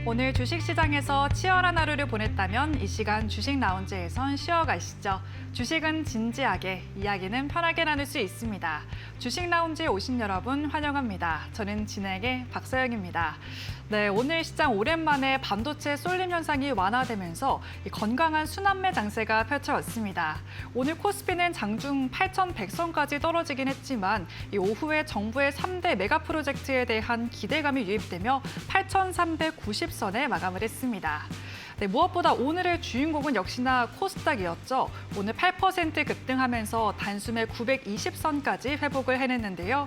오늘 주식시장에서 치열한 하루를 보냈다면 이 시간 주식 라운지에선 쉬어가시죠. 주식은 진지하게, 이야기는 편하게 나눌 수 있습니다. 주식 라운지에 오신 여러분 환영합니다. 저는 진행의 박서영입니다. 네, 오늘 시장 오랜만에 반도체 쏠림 현상이 완화되면서 건강한 순환매 장세가 펼쳐졌습니다. 오늘 코스피는 장중 8,100선까지 떨어지긴 했지만 오후에 정부의 3대 메가 프로젝트에 대한 기대감이 유입되며 8,390선에 마감을 했습니다. 네, 무엇보다 오늘의 주인공은 역시나 코스닥이었죠. 오늘 8% 급등하면서 단숨에 920선까지 회복을 해냈는데요.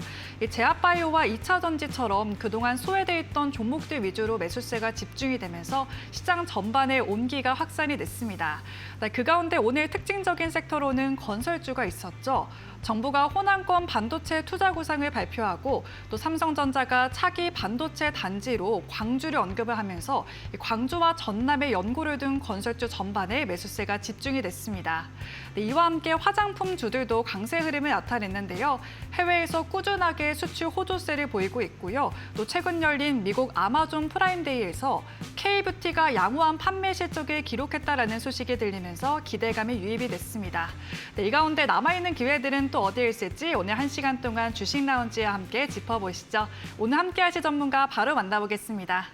제약바이오와 2차전지처럼 그동안 소외돼 있던 종목들 위주로 매수세가 집중이 되면서 시장 전반에 온기가 확산이 됐습니다. 네, 그 가운데 오늘 특징적인 섹터로는 건설주가 있었죠. 정부가 호남권 반도체 투자 구상을 발표하고 또 삼성전자가 차기 반도체 단지로 광주를 언급을 하면서 광주와 전남의 연고를 둔 건설주 전반에 매수세가 집중이 됐습니다. 네, 이와 함께 화장품주들도 강세 흐름을 나타냈는데요. 해외에서 꾸준하게 수출 호조세를 보이고 있고요. 또 최근 열린 미국 아마존 프라임데이에서 K뷰티가 양호한 판매 실적을 기록했다라는 소식이 들리면서 기대감이 유입이 됐습니다. 네, 이 가운데 남아있는 기회들은 또 어디에 있을지 오늘 1시간 동안 주식 라운지와 함께 짚어보시죠. 오늘 함께 하실 전문가 바로 만나보겠습니다.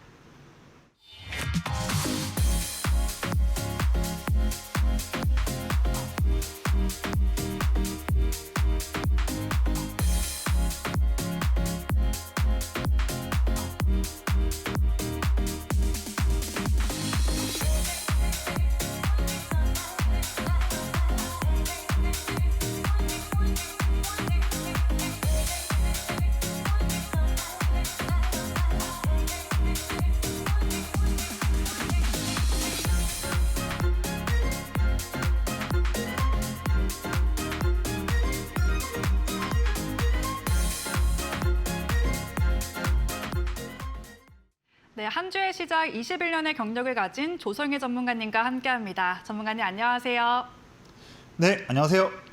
네, 한 주의 시작 21년의 경력을 가진 조성희 전문가님과 함께합니다. 전문가님 안녕하세요. 네, 안녕하세요.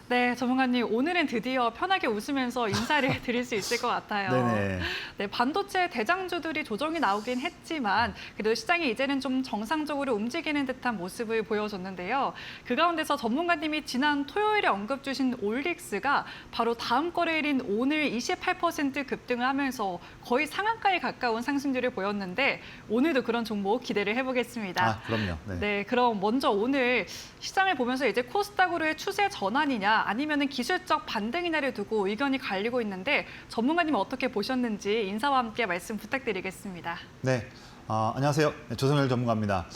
네, 전문가님 오늘은 드디어 편하게 웃으면서 인사를 드릴 수 있을 것 같아요. 네네. 네, 반도체 대장주들이 조정이 나오긴 했지만 그래도 시장이 이제는 좀 정상적으로 움직이는 듯한 모습을 보여줬는데요. 그 가운데서 전문가님이 지난 토요일에 언급 주신 올릭스가 바로 다음 거래일인 오늘 28% 급등을 하면서 거의 상한가에 가까운 상승률을 보였는데 오늘도 그런 종목 기대를 해보겠습니다. 아, 그럼요. 네, 그럼 먼저 오늘 시장을 보면서 이제 코스닥으로의 추세 전환이냐 아니면은 기술적 반등이냐를 두고 의견이 갈리고 있는데 전문가님은 어떻게 보셨는지 인사와 함께 말씀 부탁드리겠습니다. 네, 안녕하세요. 조성일 전문가입니다.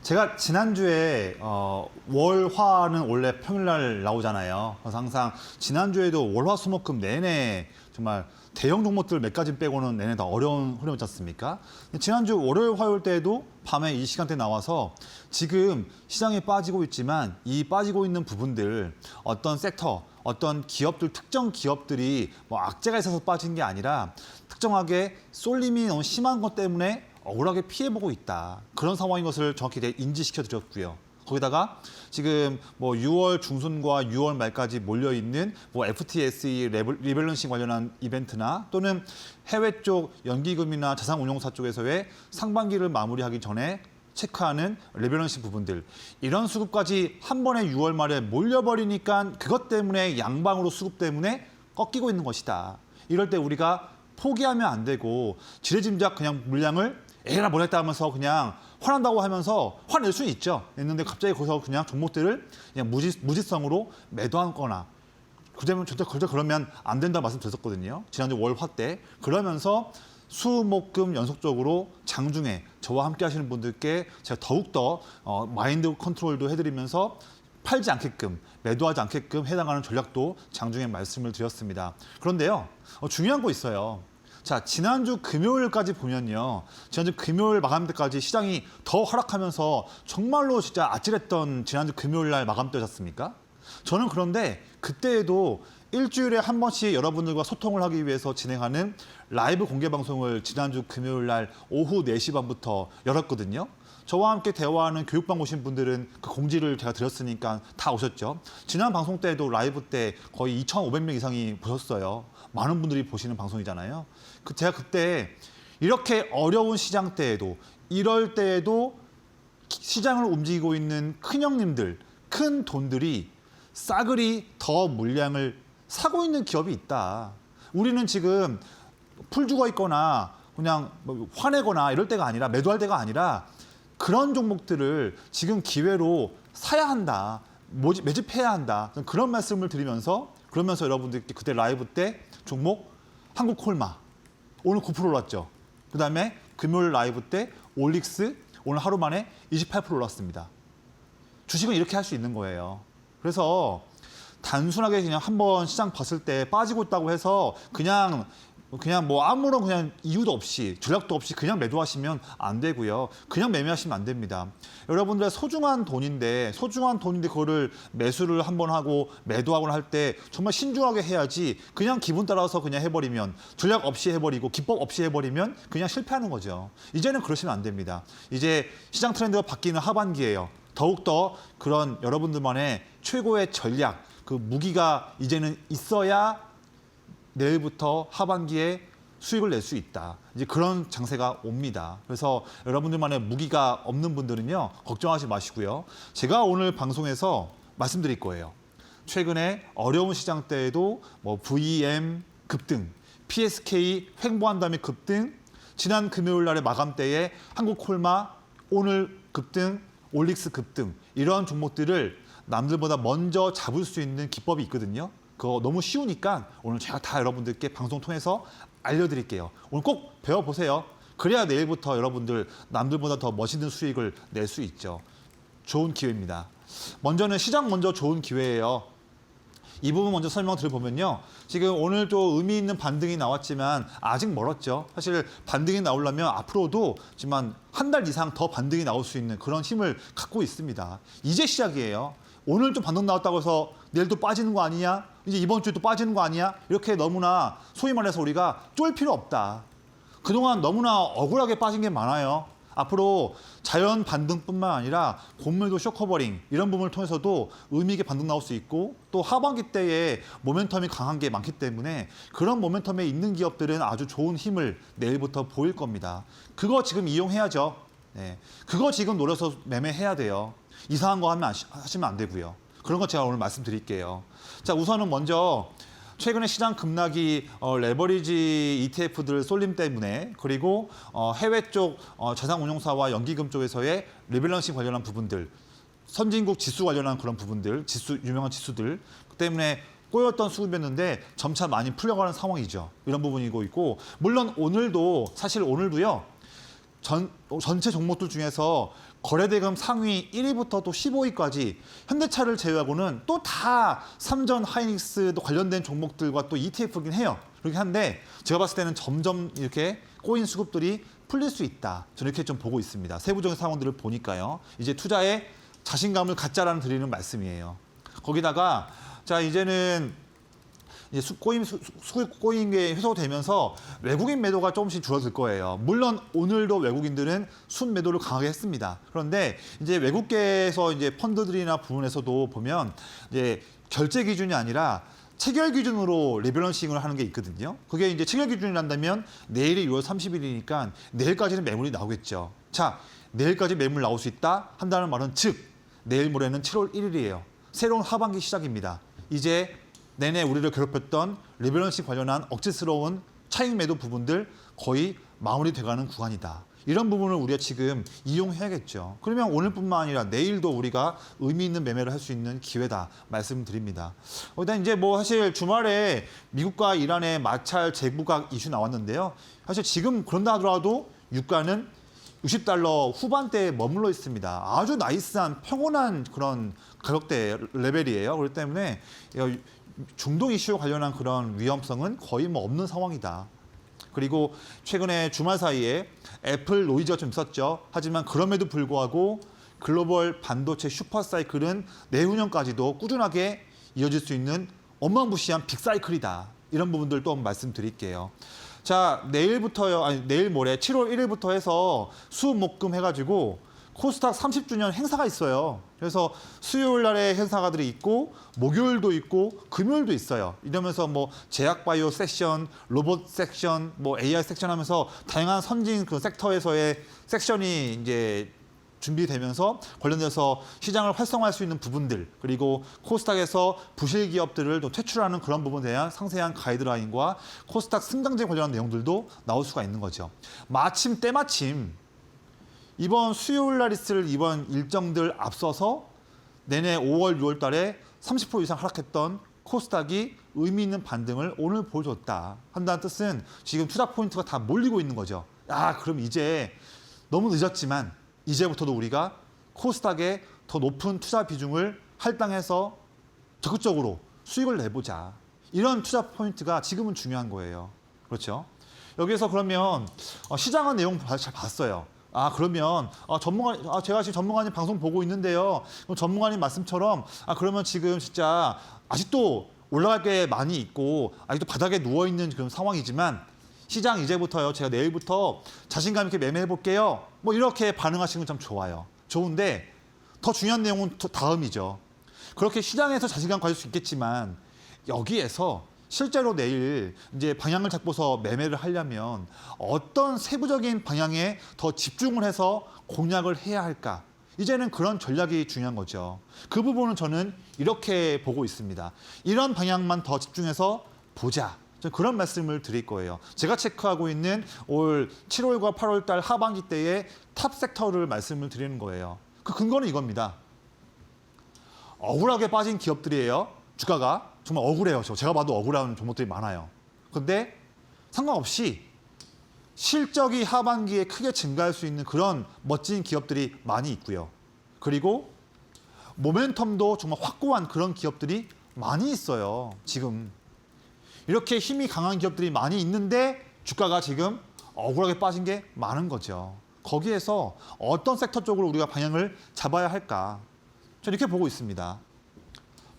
제가 지난주에 월화는 원래 평일날 나오잖아요. 그래서 항상 지난주에도 월화수목금 내내 정말 대형 종목들 몇 가지 빼고는 내내 다 어려운 흐름이었지 않습니까? 지난주 월요일, 화요일 때에도 밤에 이 시간대에 나와서 지금 시장에 빠지고 있지만 이 빠지고 있는 부분들 어떤 섹터, 어떤 기업들, 특정 기업들이 뭐 악재가 있어서 빠진 게 아니라 특정하게 쏠림이 너무 심한 것 때문에 억울하게 피해보고 있다. 그런 상황인 것을 정확히 인지시켜 드렸고요. 거기다가 지금 뭐 6월 중순과 6월 말까지 몰려있는 뭐 FTSE 리밸런싱 관련한 이벤트나 또는 해외 쪽 연기금이나 자산운용사 쪽에서의 상반기를 마무리하기 전에 체크하는 리밸런싱 부분들. 이런 수급까지 한 번에 6월 말에 몰려버리니까 그것 때문에 양방으로 수급 때문에 꺾이고 있는 것이다. 이럴 때 우리가 포기하면 안 되고 지레짐작 그냥 물량을 에라 뭐랬다 하면서 그냥 화난다고 하면서 화낼 수는 있죠. 했는데 갑자기 거기서 그냥 종목들을 그냥 무지성으로 매도하거나 그러면 안 된다고 말씀드렸거든요. 지난주 월화 때. 그러면서 수목금 연속적으로 장중에 저와 함께 하시는 분들께 제가 더욱더 마인드 컨트롤도 해드리면서 팔지 않게끔, 매도하지 않게끔 해당하는 전략도 장중에 말씀을 드렸습니다. 그런데요, 중요한 거 있어요. 자, 지난주 금요일까지 보면요. 지난주 금요일 마감 때까지 시장이 더 하락하면서 정말로 진짜 아찔했던 지난주 금요일 날 마감 때였습니까? 저는 그런데 그때에도 일주일에 한 번씩 여러분들과 소통을 하기 위해서 진행하는 라이브 공개 방송을 지난주 금요일 날 오후 4시 반부터 열었거든요. 저와 함께 대화하는 교육방 오신 분들은 그 공지를 제가 드렸으니까 다 오셨죠. 지난 방송 때도 라이브 때 거의 2,500명 이상이 보셨어요. 많은 분들이 보시는 방송이잖아요. 제가 그때 이렇게 어려운 시장대에도 이럴 때에도 시장을 움직이고 있는 큰 형님들, 큰 돈들이 싸그리 더 물량을 사고 있는 기업이 있다. 우리는 지금 풀 죽어 있거나 그냥 뭐 화내거나 이럴 때가 아니라 매도할 때가 아니라 그런 종목들을 지금 기회로 사야 한다. 매집해야 한다. 그런 말씀을 드리면서 그러면서 여러분들께 그때 라이브 때 종목 한국콜마 오늘 9% 올랐죠. 그다음에 금요일 라이브 때 올릭스 오늘 하루 만에 28% 올랐습니다. 주식은 이렇게 할 수 있는 거예요. 그래서 단순하게 그냥 한번 시장 봤을 때 빠지고 있다고 해서 그냥 뭐 아무런 그냥 이유도 없이 전략도 없이 그냥 매도하시면 안 되고요. 그냥 매매하시면 안 됩니다. 여러분들의 소중한 돈인데 그거를 매수를 한번 하고 매도하거나 할 때 정말 신중하게 해야지 그냥 기분 따라서 그냥 해버리면 전략 없이 해버리고 기법 없이 해버리면 그냥 실패하는 거죠. 이제는 그러시면 안 됩니다. 이제 시장 트렌드가 바뀌는 하반기예요. 더욱더 그런 여러분들만의 최고의 전략, 그 무기가 이제는 있어야 내일부터 하반기에 수익을 낼 수 있다. 이제 그런 장세가 옵니다. 그래서 여러분들만의 무기가 없는 분들은요, 걱정하지 마시고요. 제가 오늘 방송에서 말씀드릴 거예요. 최근에 어려운 시장 때에도 뭐 VEM 급등, PSK 횡보한 다음에 급등, 지난 금요일 날의 마감 때에 한국콜마 오늘 급등, 올릭스 급등 이런 종목들을 남들보다 먼저 잡을 수 있는 기법이 있거든요. 그거 너무 쉬우니까 오늘 제가 다 여러분들께 방송 통해서 알려드릴게요. 오늘 꼭 배워보세요. 그래야 내일부터 여러분들 남들보다 더 멋있는 수익을 낼 수 있죠. 좋은 기회입니다. 먼저는 시장 먼저 좋은 기회예요. 이 부분 먼저 설명 드려보면요. 지금 오늘도 의미 있는 반등이 나왔지만 아직 멀었죠. 사실 반등이 나오려면 앞으로도 지만 한 달 이상 더 반등이 나올 수 있는 그런 힘을 갖고 있습니다. 이제 시작이에요. 오늘 좀 반등 나왔다고 해서 내일 또 빠지는 거 아니냐? 이제 이번 주에 또 빠지는 거 아니야? 이렇게 너무나 소위 말해서 우리가 쫄 필요 없다. 그동안 너무나 억울하게 빠진 게 많아요. 앞으로 자연 반등뿐만 아니라 공매도 쇼커버링 이런 부분을 통해서도 의미 있게 반등 나올 수 있고 또 하반기 때에 모멘텀이 강한 게 많기 때문에 그런 모멘텀에 있는 기업들은 아주 좋은 힘을 내일부터 보일 겁니다. 그거 지금 이용해야죠. 네. 그거 지금 노려서 매매해야 돼요. 이상한 거 하시면 안 되고요. 그런 거 제가 오늘 말씀드릴게요. 자, 우선은 먼저 최근에 시장 급락이 레버리지 ETF들 쏠림 때문에 그리고 해외 쪽 자산운용사와 연기금 쪽에서의 리밸런싱 관련한 부분들, 선진국 지수 관련한 그런 부분들, 유명한 지수들 때문에 꼬였던 수급이었는데 점차 많이 풀려가는 상황이죠. 이런 부분이고 있고 물론 사실 오늘도요. 전체 종목들 중에서 거래대금 상위 1위부터 또 15위까지 현대차를 제외하고는 또 다 삼전 하이닉스도 관련된 종목들과 또 ETF이긴 해요. 그렇긴 한데 제가 봤을 때는 점점 이렇게 꼬인 수급들이 풀릴 수 있다. 저는 이렇게 좀 보고 있습니다. 세부적인 상황들을 보니까요. 이제 투자에 자신감을 갖자라는 드리는 말씀이에요. 거기다가 자 이제는 이제 꼬인 게 해소되면서 외국인 매도가 조금씩 줄어들 거예요. 물론 오늘도 외국인들은 순매도를 강하게 했습니다. 그런데 이제 외국계에서 이제 펀드들이나 부분에서도 보면 이제 결제 기준이 아니라 체결 기준으로 리밸런싱을 하는 게 있거든요. 그게 이제 체결 기준이란다면 내일이 6월 30일이니까 내일까지는 매물이 나오겠죠. 자, 내일까지 매물 나올 수 있다 한다는 말은 즉 내일 모레는 7월 1일이에요. 새로운 하반기 시작입니다. 이제 내내 우리를 괴롭혔던 리밸런싱 관련한 억지스러운 차익 매도 부분들 거의 마무리돼가는 구간이다. 이런 부분을 우리가 지금 이용해야겠죠. 그러면 오늘뿐만 아니라 내일도 우리가 의미 있는 매매를 할 수 있는 기회다 말씀드립니다. 일단 이제 뭐 사실 주말에 미국과 이란의 마찰 재부각 이슈 나왔는데요. 사실 지금 그런다 하더라도 유가는 60달러 후반대에 머물러 있습니다. 아주 나이스한 평온한 그런 가격대 레벨이에요. 그렇기 때문에 중동 이슈 관련한 그런 위험성은 거의 뭐 없는 상황이다. 그리고 최근에 주말 사이에 애플 노이즈가 좀 있었죠. 하지만 그럼에도 불구하고 글로벌 반도체 슈퍼사이클은 내후년까지도 꾸준하게 이어질 수 있는 어마무시한 빅사이클이다. 이런 부분들 또 말씀드릴게요. 자, 내일 모레 7월 1일부터 해서 수목금 해가지고 코스닥 30주년 행사가 있어요. 그래서 수요일 날에 행사가들이 있고 목요일도 있고 금요일도 있어요. 이러면서 뭐 제약바이오 섹션, 로봇 섹션, 뭐 AI 섹션 하면서 다양한 선진 그 섹터에서의 섹션이 이제 준비되면서 관련돼서 시장을 활성화할 수 있는 부분들, 그리고 코스닥에서 부실 기업들을 또 퇴출하는 그런 부분에 대한 상세한 가이드라인과 코스닥 승강제 관련한 내용들도 나올 수가 있는 거죠. 마침 때마침 이번 수요일 날 있을 이번 일정들 앞서서 내내 5월, 6월 달에 30% 이상 하락했던 코스닥이 의미 있는 반등을 오늘 보여줬다 한다는 뜻은 지금 투자 포인트가 다 몰리고 있는 거죠. 그럼 이제 너무 늦었지만 이제부터도 우리가 코스닥에 더 높은 투자 비중을 할당해서 적극적으로 수익을 내보자. 이런 투자 포인트가 지금은 중요한 거예요. 그렇죠? 여기서 그러면 시장은 내용 잘 봤어요. 그러면 제가 지금 전문가님 방송 보고 있는데요. 그럼 전문가님 말씀처럼 그러면 지금 진짜 아직도 올라갈 게 많이 있고 아직도 바닥에 누워 있는 그런 상황이지만 시장 이제부터요. 제가 내일부터 자신감 있게 매매해 볼게요. 뭐 이렇게 반응하시는 건 참 좋아요. 좋은데 더 중요한 내용은 다음이죠. 그렇게 시장에서 자신감 가질 수 있겠지만 여기에서 실제로 내일 이제 방향을 잡고서 매매를 하려면 어떤 세부적인 방향에 더 집중을 해서 공략을 해야 할까? 이제는 그런 전략이 중요한 거죠. 그 부분은 저는 이렇게 보고 있습니다. 이런 방향만 더 집중해서 보자. 저는 그런 말씀을 드릴 거예요. 제가 체크하고 있는 올 7월과 8월 달 하반기 때의 탑 섹터를 말씀을 드리는 거예요. 그 근거는 이겁니다. 억울하게 빠진 기업들이에요. 주가가 정말 억울해요. 제가 봐도 억울한 종목들이 많아요. 그런데 상관없이 실적이 하반기에 크게 증가할 수 있는 그런 멋진 기업들이 많이 있고요. 그리고 모멘텀도 정말 확고한 그런 기업들이 많이 있어요. 지금 이렇게 힘이 강한 기업들이 많이 있는데 주가가 지금 억울하게 빠진 게 많은 거죠. 거기에서 어떤 섹터 쪽으로 우리가 방향을 잡아야 할까? 저는 이렇게 보고 있습니다.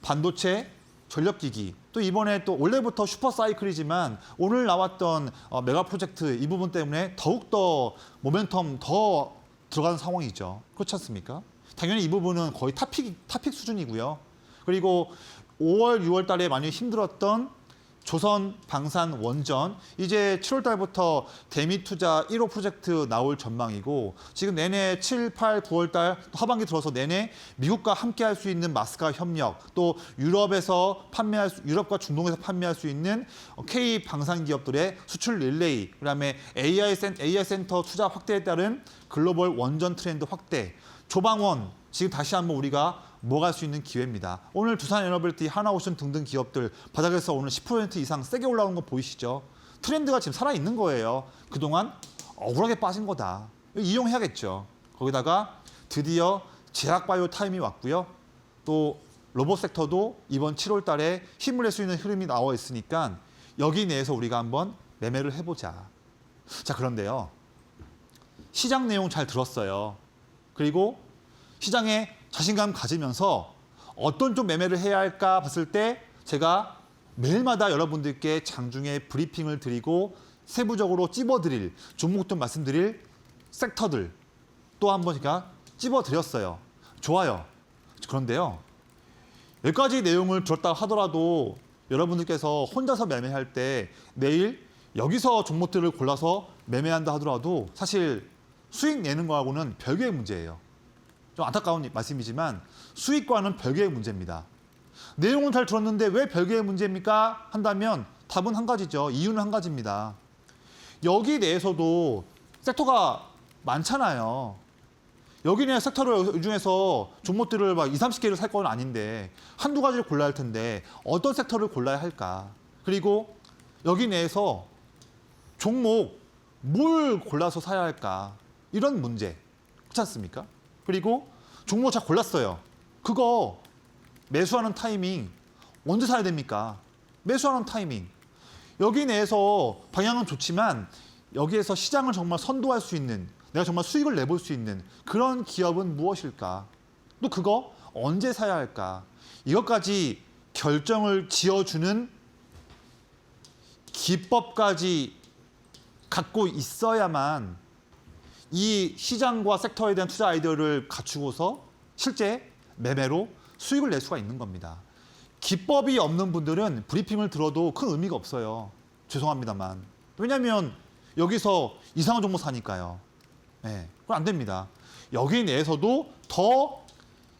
반도체, 전력기기, 또 이번에 또 원래부터 슈퍼사이클이지만 오늘 나왔던 메가 프로젝트 이 부분 때문에 더욱더 모멘텀 더 들어가는 상황이죠. 그렇지 않습니까? 당연히 이 부분은 거의 탑픽 수준이고요. 그리고 5월, 6월 달에 많이 힘들었던 조선, 방산, 원전 이제 7월 달부터 대미투자 1호 프로젝트 나올 전망이고 지금 내내 7, 8, 9월 달 하반기 들어서 내내 미국과 함께 할 수 있는 마스카 협력 또 유럽과 중동에서 판매할 수 있는 K 방산 기업들의 수출 릴레이 그다음에 AI 센터 투자 확대에 따른 글로벌 원전 트렌드 확대 조방원 지금 다시 한번 우리가 모아갈 수 있는 기회입니다. 오늘 두산에너빌티, 하나오션 등등 기업들 바닥에서 오늘 10% 이상 세게 올라오는 거 보이시죠? 트렌드가 지금 살아있는 거예요. 그동안 억울하게 빠진 거다. 이용해야겠죠. 거기다가 드디어 제약바이오 타임이 왔고요. 또 로봇 섹터도 이번 7월 달에 힘을 낼 수 있는 흐름이 나와 있으니까 여기 내에서 우리가 한번 매매를 해보자. 자, 그런데요. 시장 내용 잘 들었어요. 그리고 시장에 자신감 가지면서 어떤 쪽 매매를 해야 할까 봤을 때 제가 매일마다 여러분들께 장중에 브리핑을 드리고 세부적으로 찝어드릴 종목도 말씀드릴 섹터들 또 한 번 제가 찝어드렸어요. 좋아요. 그런데요. 여기까지 내용을 들었다 하더라도 여러분들께서 혼자서 매매할 때 내일 여기서 종목들을 골라서 매매한다 하더라도 사실 수익 내는 거하고는 별개의 문제예요. 좀 안타까운 말씀이지만 수익과는 별개의 문제입니다. 내용은 잘 들었는데 왜 별개의 문제입니까? 한다면 답은 한 가지죠. 이유는 한 가지입니다. 여기 내에서도 섹터가 많잖아요. 여기 내 섹터를 중에서 종목들을 막 20, 30개를 살 건 아닌데 한두 가지를 골라야 할 텐데 어떤 섹터를 골라야 할까? 그리고 여기 내에서 종목 뭘 골라서 사야 할까? 이런 문제. 그렇지 않습니까? 그리고 종목 잘 골랐어요. 그거 매수하는 타이밍 언제 사야 됩니까? 매수하는 타이밍. 여기 내에서 방향은 좋지만 여기에서 시장을 정말 선도할 수 있는 내가 정말 수익을 내볼 수 있는 그런 기업은 무엇일까? 또 그거 언제 사야 할까? 이것까지 결정을 지어주는 기법까지 갖고 있어야만 이 시장과 섹터에 대한 투자 아이디어를 갖추고서 실제 매매로 수익을 낼 수가 있는 겁니다. 기법이 없는 분들은 브리핑을 들어도 큰 의미가 없어요. 죄송합니다만. 왜냐하면 여기서 이상한 종목 사니까요. 네, 그건 안 됩니다. 여기 내에서도 더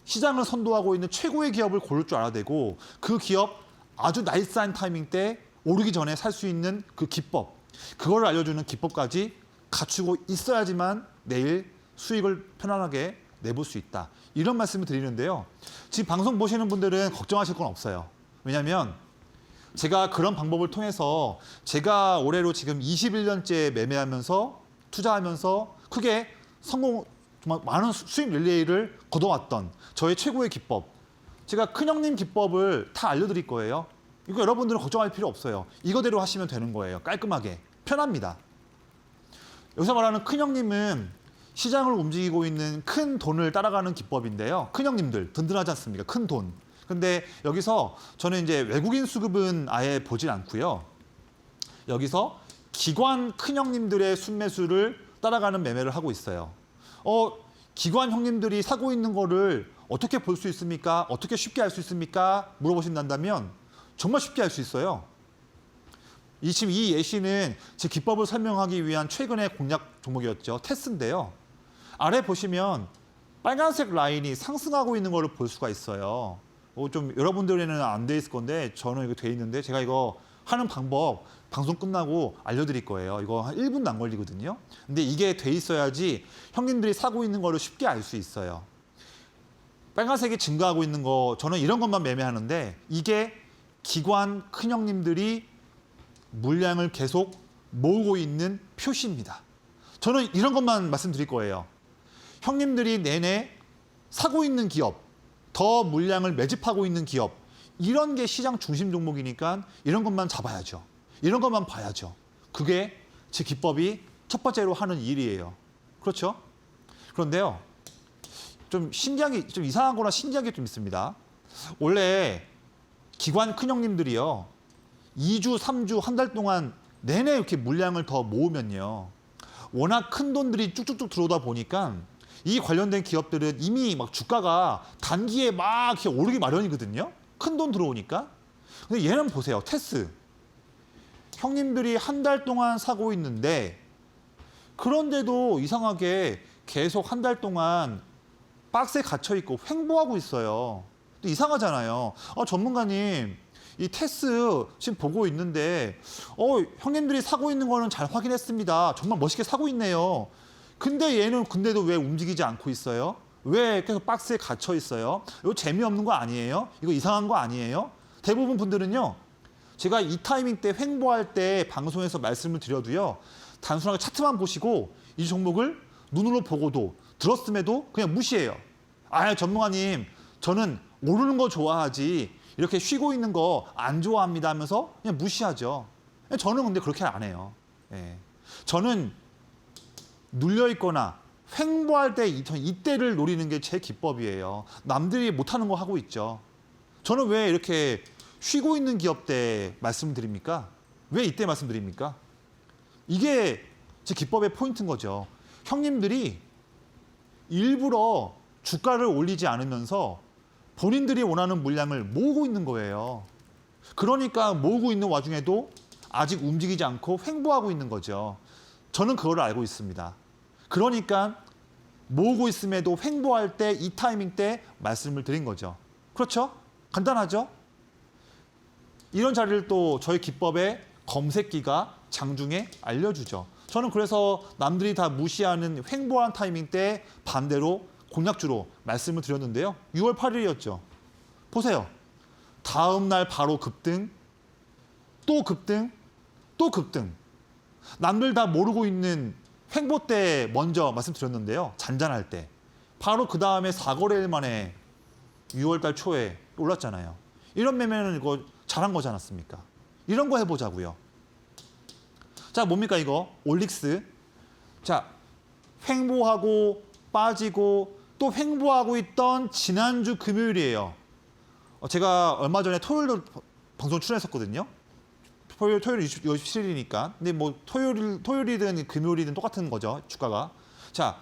시장을 선도하고 있는 최고의 기업을 고를 줄 알아야 되고 그 기업 아주 나이스한 타이밍 때 오르기 전에 살 수 있는 그 기법, 그걸 알려주는 기법까지 갖추고 있어야지만 내일 수익을 편안하게 내볼 수 있다. 이런 말씀을 드리는데요. 지금 방송 보시는 분들은 걱정하실 건 없어요. 왜냐하면 제가 그런 방법을 통해서 제가 올해로 지금 21년째 매매하면서 투자하면서 크게 성공, 정말 많은 수익 릴레이를 거둬왔던 저의 최고의 기법. 제가 큰형님 기법을 다 알려드릴 거예요. 이거 여러분들은 걱정할 필요 없어요. 이거대로 하시면 되는 거예요. 깔끔하게. 편합니다. 여기서 말하는 큰형님은 시장을 움직이고 있는 큰 돈을 따라가는 기법인데요. 큰형님들 든든하지 않습니까? 큰 돈. 근데 여기서 저는 이제 외국인 수급은 아예 보진 않고요. 여기서 기관 큰형님들의 순매수를 따라가는 매매를 하고 있어요. 기관 형님들이 사고 있는 거를 어떻게 볼 수 있습니까? 어떻게 쉽게 알 수 있습니까? 물어보신다면 정말 쉽게 알 수 있어요. 지금 이 예시는 제 기법을 설명하기 위한 최근의 공략 종목이었죠. 테스인데요. 아래 보시면 빨간색 라인이 상승하고 있는 거를 볼 수가 있어요. 좀 여러분들에는 안 돼 있을 건데 저는 이거 돼 있는데 제가 이거 하는 방법 방송 끝나고 알려드릴 거예요. 이거 한 1분도 안 걸리거든요. 근데 이게 돼 있어야지 형님들이 사고 있는 거를 쉽게 알 수 있어요. 빨간색이 증가하고 있는 거 저는 이런 것만 매매하는데 이게 기관 큰형님들이 물량을 계속 모으고 있는 표시입니다. 저는 이런 것만 말씀드릴 거예요. 형님들이 내내 사고 있는 기업, 더 물량을 매집하고 있는 기업, 이런 게 시장 중심 종목이니까 이런 것만 잡아야죠. 이런 것만 봐야죠. 그게 제 기법이 첫 번째로 하는 일이에요. 그렇죠? 그런데요. 좀 신기하게, 좀 이상한 거나 신기한 게 좀 있습니다. 원래 기관 큰형님들이요. 2주, 3주, 한 달 동안 내내 이렇게 물량을 더 모으면요. 워낙 큰 돈들이 쭉쭉쭉 들어오다 보니까 이 관련된 기업들은 이미 막 주가가 단기에 막 이렇게 오르기 마련이거든요. 큰 돈 들어오니까. 근데 얘는 보세요. 테스. 형님들이 한 달 동안 사고 있는데 그런데도 이상하게 계속 한 달 동안 박스에 갇혀 있고 횡보하고 있어요. 또 이상하잖아요. 전문가님, 이 테스 지금 보고 있는데 형님들이 사고 있는 거는 잘 확인했습니다. 정말 멋있게 사고 있네요. 근데 얘는 근데도 왜 움직이지 않고 있어요? 왜 계속 박스에 갇혀 있어요? 이거 재미없는 거 아니에요? 이거 이상한 거 아니에요? 대부분 분들은요. 제가 이 타이밍 때 횡보할 때 방송에서 말씀을 드려도요. 단순하게 차트만 보시고 이 종목을 눈으로 보고도 들었음에도 그냥 무시해요. 전문가님, 저는 오르는 거 좋아하지 이렇게 쉬고 있는 거 안 좋아합니다 하면서 그냥 무시하죠. 저는 근데 그렇게 안 해요. 예. 저는 눌려있거나 횡보할 때 이때를 노리는 게 제 기법이에요. 남들이 못하는 거 하고 있죠. 저는 왜 이렇게 쉬고 있는 기업 때 말씀드립니까? 왜 이때 말씀드립니까? 이게 제 기법의 포인트인 거죠. 형님들이 일부러 주가를 올리지 않으면서 본인들이 원하는 물량을 모으고 있는 거예요. 그러니까 모으고 있는 와중에도 아직 움직이지 않고 횡보하고 있는 거죠. 저는 그걸 알고 있습니다. 그러니까 모으고 있음에도 횡보할 때 이 타이밍 때 말씀을 드린 거죠. 그렇죠? 간단하죠? 이런 자리를 또 저희 기법의 검색기가 장중에 알려주죠. 저는 그래서 남들이 다 무시하는 횡보한 타이밍 때 반대로 공략주로 말씀을 드렸는데요. 6월 8일이었죠. 보세요. 다음 날 바로 급등, 또 급등, 또 급등. 남들 다 모르고 있는 횡보 때 먼저 말씀드렸는데요. 잔잔할 때. 바로 그 다음에 4거래일 만에 6월 달 초에 올랐잖아요. 이런 매매는 이거 잘한 거지 않았습니까? 이런 거 해보자고요. 자, 뭡니까 이거? 올릭스. 자, 횡보하고 빠지고 또 횡보하고 있던 지난주 금요일이에요. 제가 얼마 전에 토요일도 방송 출연했었거든요. 토요일 27일이니까. 근데 뭐 토요일이든 금요일이든 똑같은 거죠. 주가가. 자,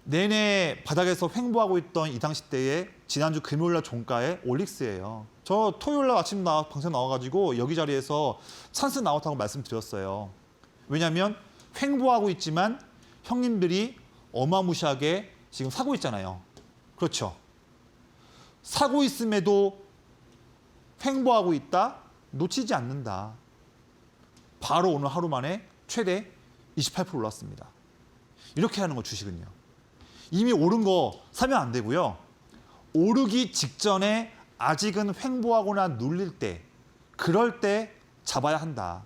내내 바닥에서 횡보하고 있던 이 당시 때에 지난주 금요일날 종가의 올릭스예요. 저 토요일날 아침 방송 나와가지고 여기 자리에서 찬스 나왔다고 말씀드렸어요. 왜냐하면 횡보하고 있지만 형님들이 어마무시하게 지금 사고 있잖아요. 그렇죠. 사고 있음에도 횡보하고 있다, 놓치지 않는다. 바로 오늘 하루 만에 최대 28% 올랐습니다. 이렇게 하는 거 주식은요. 이미 오른 거 사면 안 되고요. 오르기 직전에 아직은 횡보하거나 눌릴 때, 그럴 때 잡아야 한다.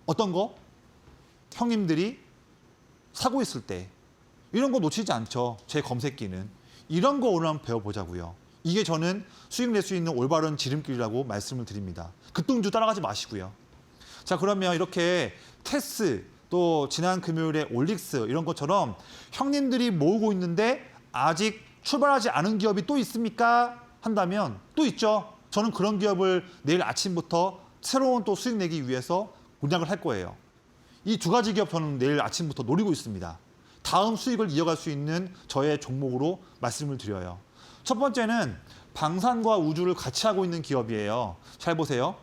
어떤 거? 형님들이 사고 있을 때. 이런 거 놓치지 않죠. 제 검색기는. 이런 거 오늘 한번 배워보자고요. 이게 저는 수익 낼 수 있는 올바른 지름길이라고 말씀을 드립니다. 급등주 따라가지 마시고요. 자, 그러면 이렇게 테스, 또 지난 금요일에 올릭스 이런 것처럼 형님들이 모으고 있는데 아직 출발하지 않은 기업이 또 있습니까? 한다면 또 있죠. 저는 그런 기업을 내일 아침부터 새로운 또 수익 내기 위해서 공략을 할 거예요. 이 두 가지 기업 저는 내일 아침부터 노리고 있습니다. 다음 수익을 이어갈 수 있는 저의 종목으로 말씀을 드려요. 첫 번째는 방산과 우주를 같이 하고 있는 기업이에요. 잘 보세요.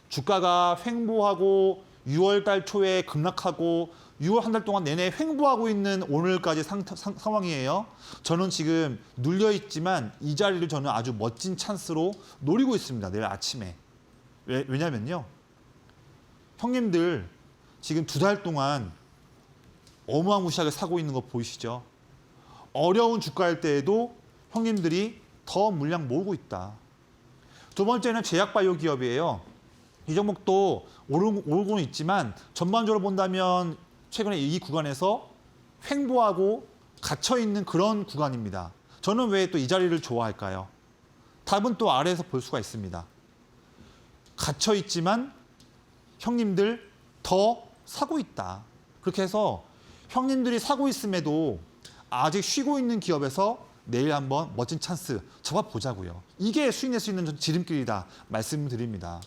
주가가 횡보하고 6월 달 초에 급락하고 6월 한 달 동안 내내 횡보하고 있는 오늘까지 상황이에요. 저는 지금 눌려 있지만 이 자리를 저는 아주 멋진 찬스로 노리고 있습니다. 내일 아침에. 왜냐면요. 형님들 지금 2달 동안 어마무시하게 사고 있는 거 보이시죠? 어려운 주가일 때에도 형님들이 더 물량 모으고 있다. 두 번째는 제약바이오 기업이에요. 이 종목도 오르고는 있지만 전반적으로 본다면 최근에 이 구간에서 횡보하고 갇혀있는 그런 구간입니다. 저는 왜 또 이 자리를 좋아할까요? 답은 또 아래에서 볼 수가 있습니다. 갇혀있지만 형님들 더 사고 있다. 그렇게 해서 형님들이 사고 있음에도 아직 쉬고 있는 기업에서 내일 한번 멋진 찬스 잡아보자고요. 이게 수익 낼 수 있는 지름길이다 말씀드립니다.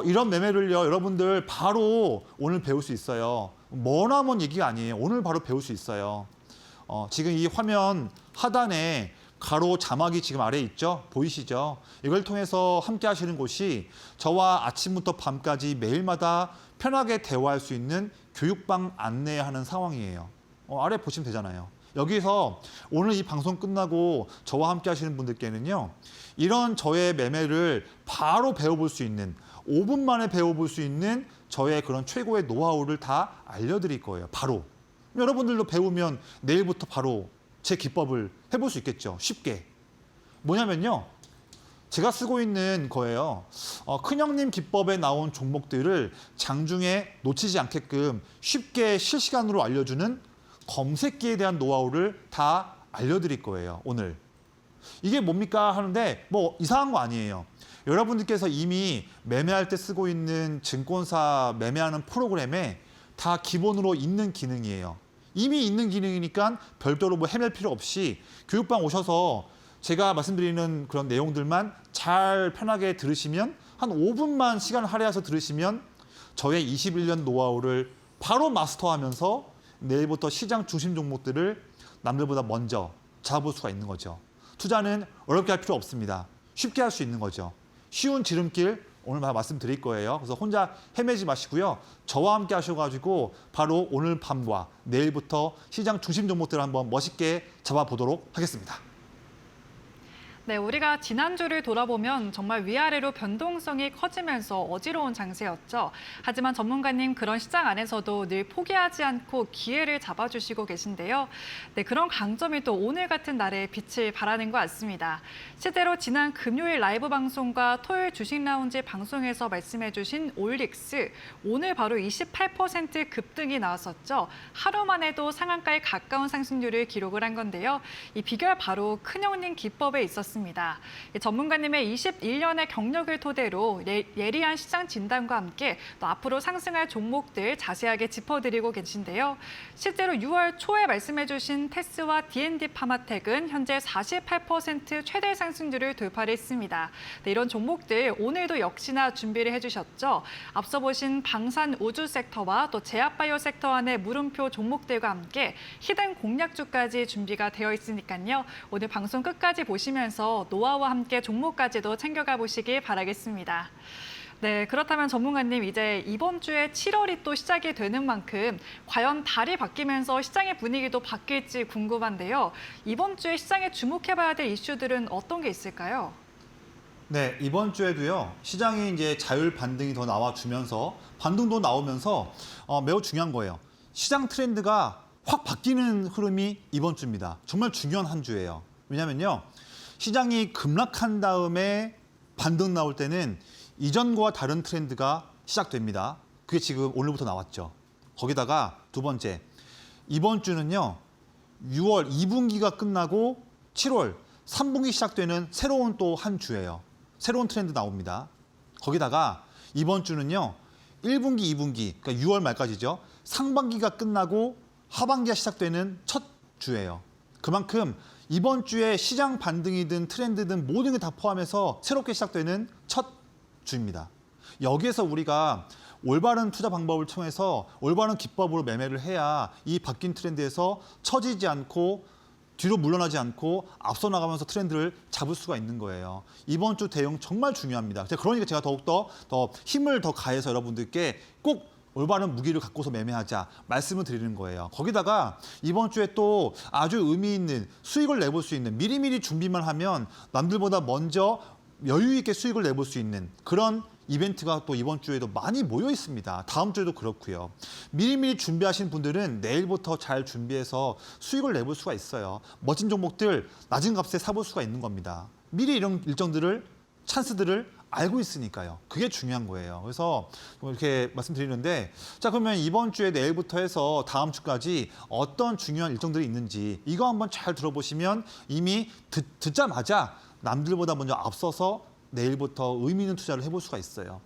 이런 매매를요, 여러분들 바로 오늘 배울 수 있어요. 머나먼 얘기가 아니에요. 오늘 바로 배울 수 있어요. 지금 이 화면 하단에 가로 자막이 지금 아래에 있죠? 보이시죠? 이걸 통해서 함께 하시는 곳이 저와 아침부터 밤까지 매일마다 편하게 대화할 수 있는 교육방 안내하는 상황이에요. 아래 보시면 되잖아요. 여기서 오늘 이 방송 끝나고 저와 함께 하시는 분들께는요, 이런 저의 매매를 바로 배워볼 수 있는 5분 만에 배워볼 수 있는 저의 그런 최고의 노하우를 다 알려드릴 거예요. 바로. 여러분들도 배우면 내일부터 바로 제 기법을 해볼 수 있겠죠. 쉽게. 뭐냐면요. 제가 쓰고 있는 거예요. 큰형님 기법에 나온 종목들을 장중에 놓치지 않게끔 쉽게 실시간으로 알려주는 검색기에 대한 노하우를 다 알려드릴 거예요. 오늘. 이게 뭡니까 하는데 뭐 이상한 거 아니에요. 여러분들께서 이미 매매할 때 쓰고 있는 증권사 매매하는 프로그램에 다 기본으로 있는 기능이에요. 이미 있는 기능이니까 별도로 뭐 헤맬 필요 없이 교육방 오셔서 제가 말씀드리는 그런 내용들만 잘 편하게 들으시면 한 5분만 시간을 할애해서 들으시면 저의 21년 노하우를 바로 마스터하면서 내일부터 시장 중심 종목들을 남들보다 먼저 잡을 수가 있는 거죠. 투자는 어렵게 할 필요 없습니다. 쉽게 할 수 있는 거죠. 쉬운 지름길 오늘 말씀드릴 거예요. 그래서 혼자 헤매지 마시고요. 저와 함께 하셔가지고 바로 오늘 밤과 내일부터 시장 중심 종목들을 한번 멋있게 잡아보도록 하겠습니다. 네, 우리가 지난주를 돌아보면 정말 위아래로 변동성이 커지면서 어지러운 장세였죠. 하지만 전문가님 그런 시장 안에서도 늘 포기하지 않고 기회를 잡아주시고 계신데요. 네, 그런 강점이 또 오늘 같은 날에 빛을 발하는 것 같습니다. 실제로 지난 금요일 라이브 방송과 토요일 주식 라운지 방송에서 말씀해주신 올릭스, 오늘 바로 28% 급등이 나왔었죠. 하루 만에도 상한가에 가까운 상승률을 기록을 한 건데요. 이 비결 바로 큰형님 기법에 있었습니다. 있습니다. 전문가님의 21년의 경력을 토대로 예리한 시장 진단과 함께 또 앞으로 상승할 종목들 자세하게 짚어드리고 계신데요. 실제로 6월 초에 말씀해주신 테스와 D&D 파마텍은 현재 48% 최대 상승률을 돌파를 했습니다. 네, 이런 종목들 오늘도 역시나 준비를 해주셨죠. 앞서 보신 방산 우주 섹터와 또 제약바이오 섹터 안의 물음표 종목들과 함께 히든 공략주까지 준비가 되어 있으니까요. 오늘 방송 끝까지 보시면서 노하우와 함께 종목까지도 챙겨가 보시길 바라겠습니다. 네, 그렇다면 전문가님 이제 이번 주에 7월이 또 시작이 되는 만큼 과연 달이 바뀌면서 시장의 분위기도 바뀔지 궁금한데요. 이번 주에 시장에 주목해봐야 될 이슈들은 어떤 게 있을까요? 네, 이번 주에도요. 시장이 이제 자율 반등이 더 나와주면서 반등도 나오면서 매우 중요한 거예요. 시장 트렌드가 확 바뀌는 흐름이 이번 주입니다. 정말 중요한 한 주예요. 왜냐면요. 시장이 급락한 다음에 반등 나올 때는 이전과 다른 트렌드가 시작됩니다. 그게 지금 오늘부터 나왔죠. 거기다가 두 번째, 이번 주는요. 6월 2분기가 끝나고 7월 3분기 시작되는 새로운 또 한 주예요. 새로운 트렌드 나옵니다. 거기다가 이번 주는요. 1분기, 2분기, 그러니까 6월 말까지죠. 상반기가 끝나고 하반기가 시작되는 첫 주예요. 그만큼 이번 주에 시장 반등이든 트렌드든 모든 게 다 포함해서 새롭게 시작되는 첫 주입니다. 여기에서 우리가 올바른 투자 방법을 통해서 올바른 기법으로 매매를 해야 이 바뀐 트렌드에서 처지지 않고 뒤로 물러나지 않고 앞서 나가면서 트렌드를 잡을 수가 있는 거예요. 이번 주 대응 정말 중요합니다. 그러니까 제가 더욱더 더 힘을 더 가해서 여러분들께 꼭 올바른 무기를 갖고서 매매하자 말씀을 드리는 거예요. 거기다가 이번 주에 또 아주 의미 있는 수익을 내볼 수 있는 미리미리 준비만 하면 남들보다 먼저 여유 있게 수익을 내볼 수 있는 그런 이벤트가 또 이번 주에도 많이 모여 있습니다. 다음 주에도 그렇고요. 미리미리 준비하신 분들은 내일부터 잘 준비해서 수익을 내볼 수가 있어요. 멋진 종목들 낮은 값에 사볼 수가 있는 겁니다. 미리 이런 일정들을 찬스들을 알고 있으니까요. 그게 중요한 거예요. 그래서 이렇게 말씀드리는데 자 그러면 이번 주에 내일부터 해서 다음 주까지 어떤 중요한 일정들이 있는지 이거 한번 잘 들어보시면 이미 듣자마자 남들보다 먼저 앞서서 내일부터 의미 있는 투자를 해볼 수가 있어요.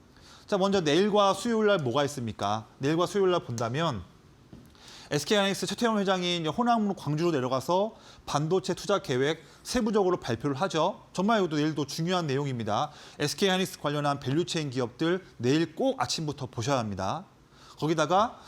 자, 먼저 내일과 수요일 날 뭐가 있습니까? 내일과 수요일 날 본다면 SK하이닉스 최태원 회장이 이제 호남으로 광주로 내려가서 반도체 투자 계획 세부적으로 발표를 하죠. 정말 이것도 내일도 중요한 내용입니다. SK하이닉스 관련한 밸류체인 기업들 내일 꼭 아침부터 보셔야 합니다. 거기다가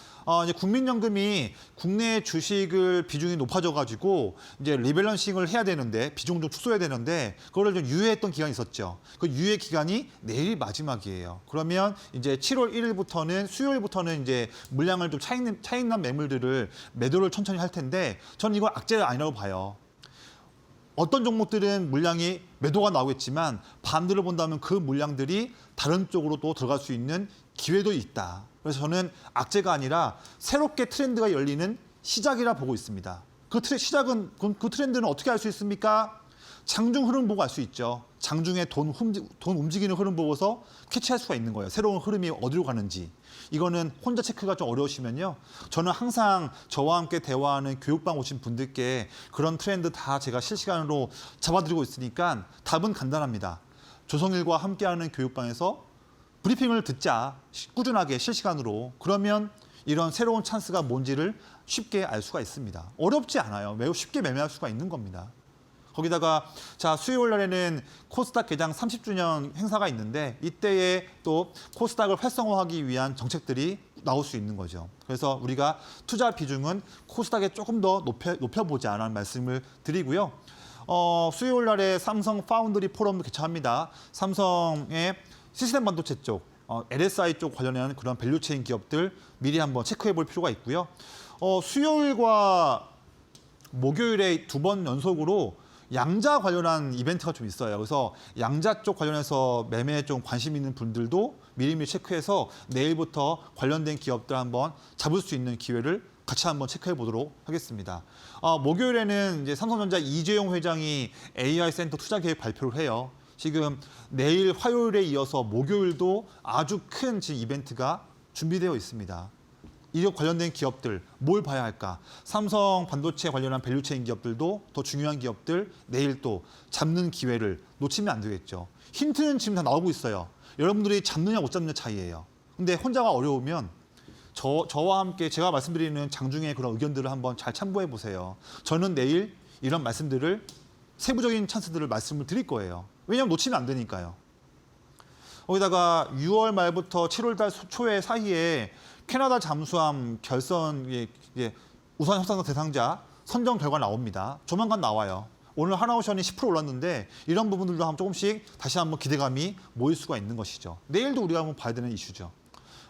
이제 국민연금이 국내 주식을 비중이 높아져가지고 이제 리밸런싱을 해야 되는데 비중 좀 축소해야 되는데 그거를 좀 유예했던 기간이 있었죠. 그 유예 기간이 내일이 마지막이에요. 그러면 이제 7월 1일부터는 수요일부터는 이제 물량을 좀 차익난 매물들을 매도를 천천히 할 텐데 저는 이건 악재가 아니라고 봐요. 어떤 종목들은 물량이 매도가 나오겠지만 반대로 본다면 그 물량들이 다른 쪽으로 또 들어갈 수 있는 기회도 있다. 그래서 저는 악재가 아니라 새롭게 트렌드가 열리는 시작이라 보고 있습니다. 그 트렌드는 어떻게 알 수 있습니까? 장중 흐름 보고 알 수 있죠. 장중에 돈 움직이는 흐름 보고서 캐치할 수가 있는 거예요. 새로운 흐름이 어디로 가는지. 이거는 혼자 체크가 좀 어려우시면요. 저는 항상 저와 함께 대화하는 교육방 오신 분들께 그런 트렌드 다 제가 실시간으로 잡아드리고 있으니까 답은 간단합니다. 조성일과 함께하는 교육방에서 브리핑을 듣자 꾸준하게 실시간으로 그러면 이런 새로운 찬스가 뭔지를 쉽게 알 수가 있습니다. 어렵지 않아요. 매우 쉽게 매매할 수가 있는 겁니다. 거기다가 자 수요일 날에는 코스닥 개장 30주년 행사가 있는데 이때에 또 코스닥을 활성화하기 위한 정책들이 나올 수 있는 거죠. 그래서 우리가 투자 비중은 코스닥에 조금 더 높여보자라는 말씀을 드리고요. 수요일 날에 삼성 파운드리 포럼도 개최합니다. 삼성의 시스템 반도체 쪽, LSI 쪽 관련한 그런 밸류체인 기업들 미리 한번 체크해 볼 필요가 있고요. 수요일과 목요일에 2번 연속으로 양자 관련한 이벤트가 좀 있어요. 그래서 양자 쪽 관련해서 매매에 좀 관심 있는 분들도 미리미리 체크해서 내일부터 관련된 기업들 한번 잡을 수 있는 기회를 같이 한번 체크해 보도록 하겠습니다. 목요일에는 이제 삼성전자 이재용 회장이 AI 센터 투자 계획 발표를 해요. 지금 내일 화요일에 이어서 목요일도 아주 큰 지금 이벤트가 준비되어 있습니다. 이 관련된 기업들 뭘 봐야 할까? 삼성 반도체 관련한 밸류체인 기업들도 더 중요한 기업들 내일 또 잡는 기회를 놓치면 안 되겠죠. 힌트는 지금 다 나오고 있어요. 여러분들이 잡느냐 못 잡느냐 차이예요. 근데 혼자가 어려우면 저와 함께 제가 말씀드리는 장중의 그런 의견들을 한번 잘 참고해 보세요. 저는 내일 이런 말씀들을 세부적인 찬스들을 말씀을 드릴 거예요. 왜냐하면 놓치면 안 되니까요. 거기다가 6월 말부터 7월 달 초에 사이에 캐나다 잠수함 결선 우선 협상 대상자 선정 결과 나옵니다. 조만간 나와요. 오늘 하나오션이 10% 올랐는데 이런 부분들도 한번 조금씩 다시 한번 기대감이 모일 수가 있는 것이죠. 내일도 우리가 한번 봐야 되는 이슈죠.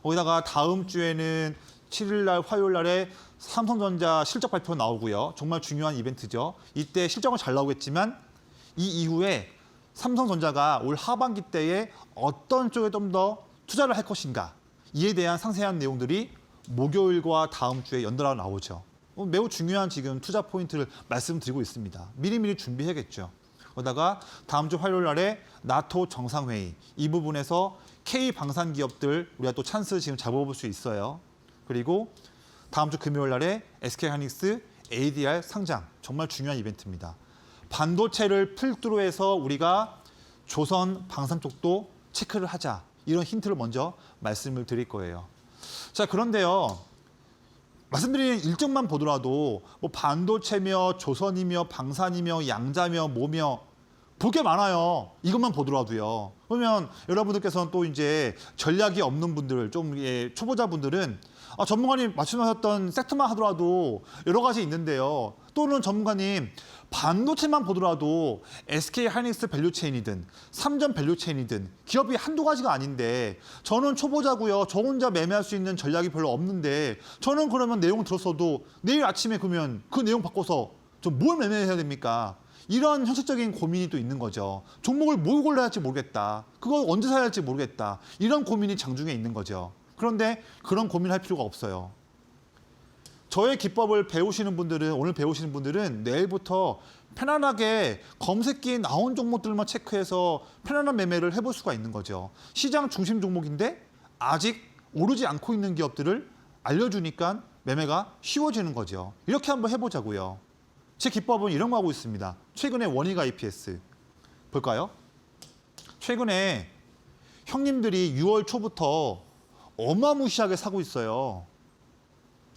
거기다가 다음 주에는 7일 날 화요일 날에 삼성전자 실적 발표 나오고요. 정말 중요한 이벤트죠. 이때 실적은 잘 나오겠지만 이 이후에 삼성전자가 올 하반기 때에 어떤 쪽에 좀 더 투자를 할 것인가 이에 대한 상세한 내용들이 목요일과 다음 주에 연달아 나오죠. 매우 중요한 지금 투자 포인트를 말씀드리고 있습니다. 미리미리 준비해야겠죠. 그러다가 다음 주 화요일 날에 나토 정상회의 이 부분에서 K 방산 기업들 우리가 또 찬스 지금 잡아볼 수 있어요. 그리고 다음 주 금요일 날에 SK하이닉스 ADR 상장 정말 중요한 이벤트입니다. 반도체를 필두로 해서 우리가 조선 방산 쪽도 체크를 하자. 이런 힌트를 먼저 말씀을 드릴 거예요. 자, 그런데요. 말씀드린 일정만 보더라도 뭐 반도체며 조선이며 방산이며 양자며 뭐며 볼 게 많아요. 이것만 보더라도요. 그러면 여러분들께서는 또 이제 전략이 없는 분들, 좀 초보자분들은 전문가님 말씀하셨던 섹터만 하더라도 여러 가지 있는데요. 또는 전문가님 반도체만 보더라도 SK하이닉스 밸류체인이든 삼전 밸류체인이든 기업이 한두 가지가 아닌데 저는 초보자고요. 저 혼자 매매할 수 있는 전략이 별로 없는데 저는 그러면 내용 들었어도 내일 아침에 그러면 그 내용 바꿔서 좀 뭘 매매해야 됩니까? 이런 현실적인 고민이 또 있는 거죠. 종목을 뭘 골라야 할지 모르겠다. 그걸 언제 사야 할지 모르겠다. 이런 고민이 장중에 있는 거죠. 그런데 그런 고민할 필요가 없어요. 저의 기법을 배우시는 분들은 오늘 배우시는 분들은 내일부터 편안하게 검색기에 나온 종목들만 체크해서 편안한 매매를 해볼 수가 있는 거죠. 시장 중심 종목인데 아직 오르지 않고 있는 기업들을 알려주니까 매매가 쉬워지는 거죠. 이렇게 한번 해보자고요. 제 기법은 이런 거 하고 있습니다. 최근에 원익 IPS 볼까요? 최근에 형님들이 6월 초부터 어마무시하게 사고 있어요.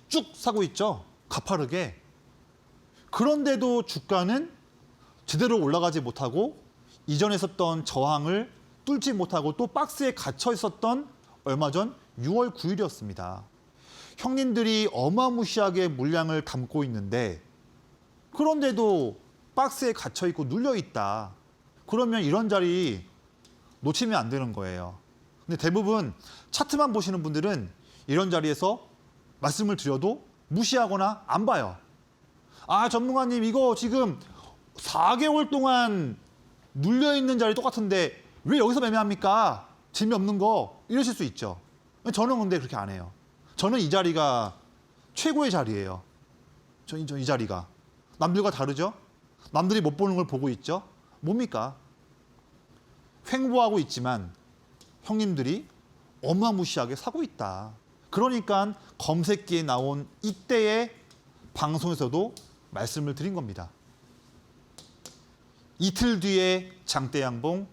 쭉 사고 있죠. 가파르게. 그런데도 주가는 제대로 올라가지 못하고 이전에 있었던 저항을 뚫지 못하고 또 박스에 갇혀 있었던 얼마 전 6월 9일이었습니다. 형님들이 어마무시하게 물량을 담고 있는데 그런데도 박스에 갇혀 있고 눌려 있다. 그러면 이런 자리 놓치면 안 되는 거예요. 근데 대부분 차트만 보시는 분들은 이런 자리에서 말씀을 드려도 무시하거나 안 봐요. 전문가님 이거 지금 4개월 동안 눌려있는 자리 똑같은데 왜 여기서 매매합니까? 재미없는 거 이러실 수 있죠. 저는 근데 그렇게 안 해요. 저는 이 자리가 최고의 자리예요. 이 자리가. 남들과 다르죠? 남들이 못 보는 걸 보고 있죠? 뭡니까? 횡보하고 있지만 형님들이 어마무시하게 사고 있다. 그러니까 검색기에 나온 이때의 방송에서도 말씀을 드린 겁니다. 이틀 뒤에 장대 양봉,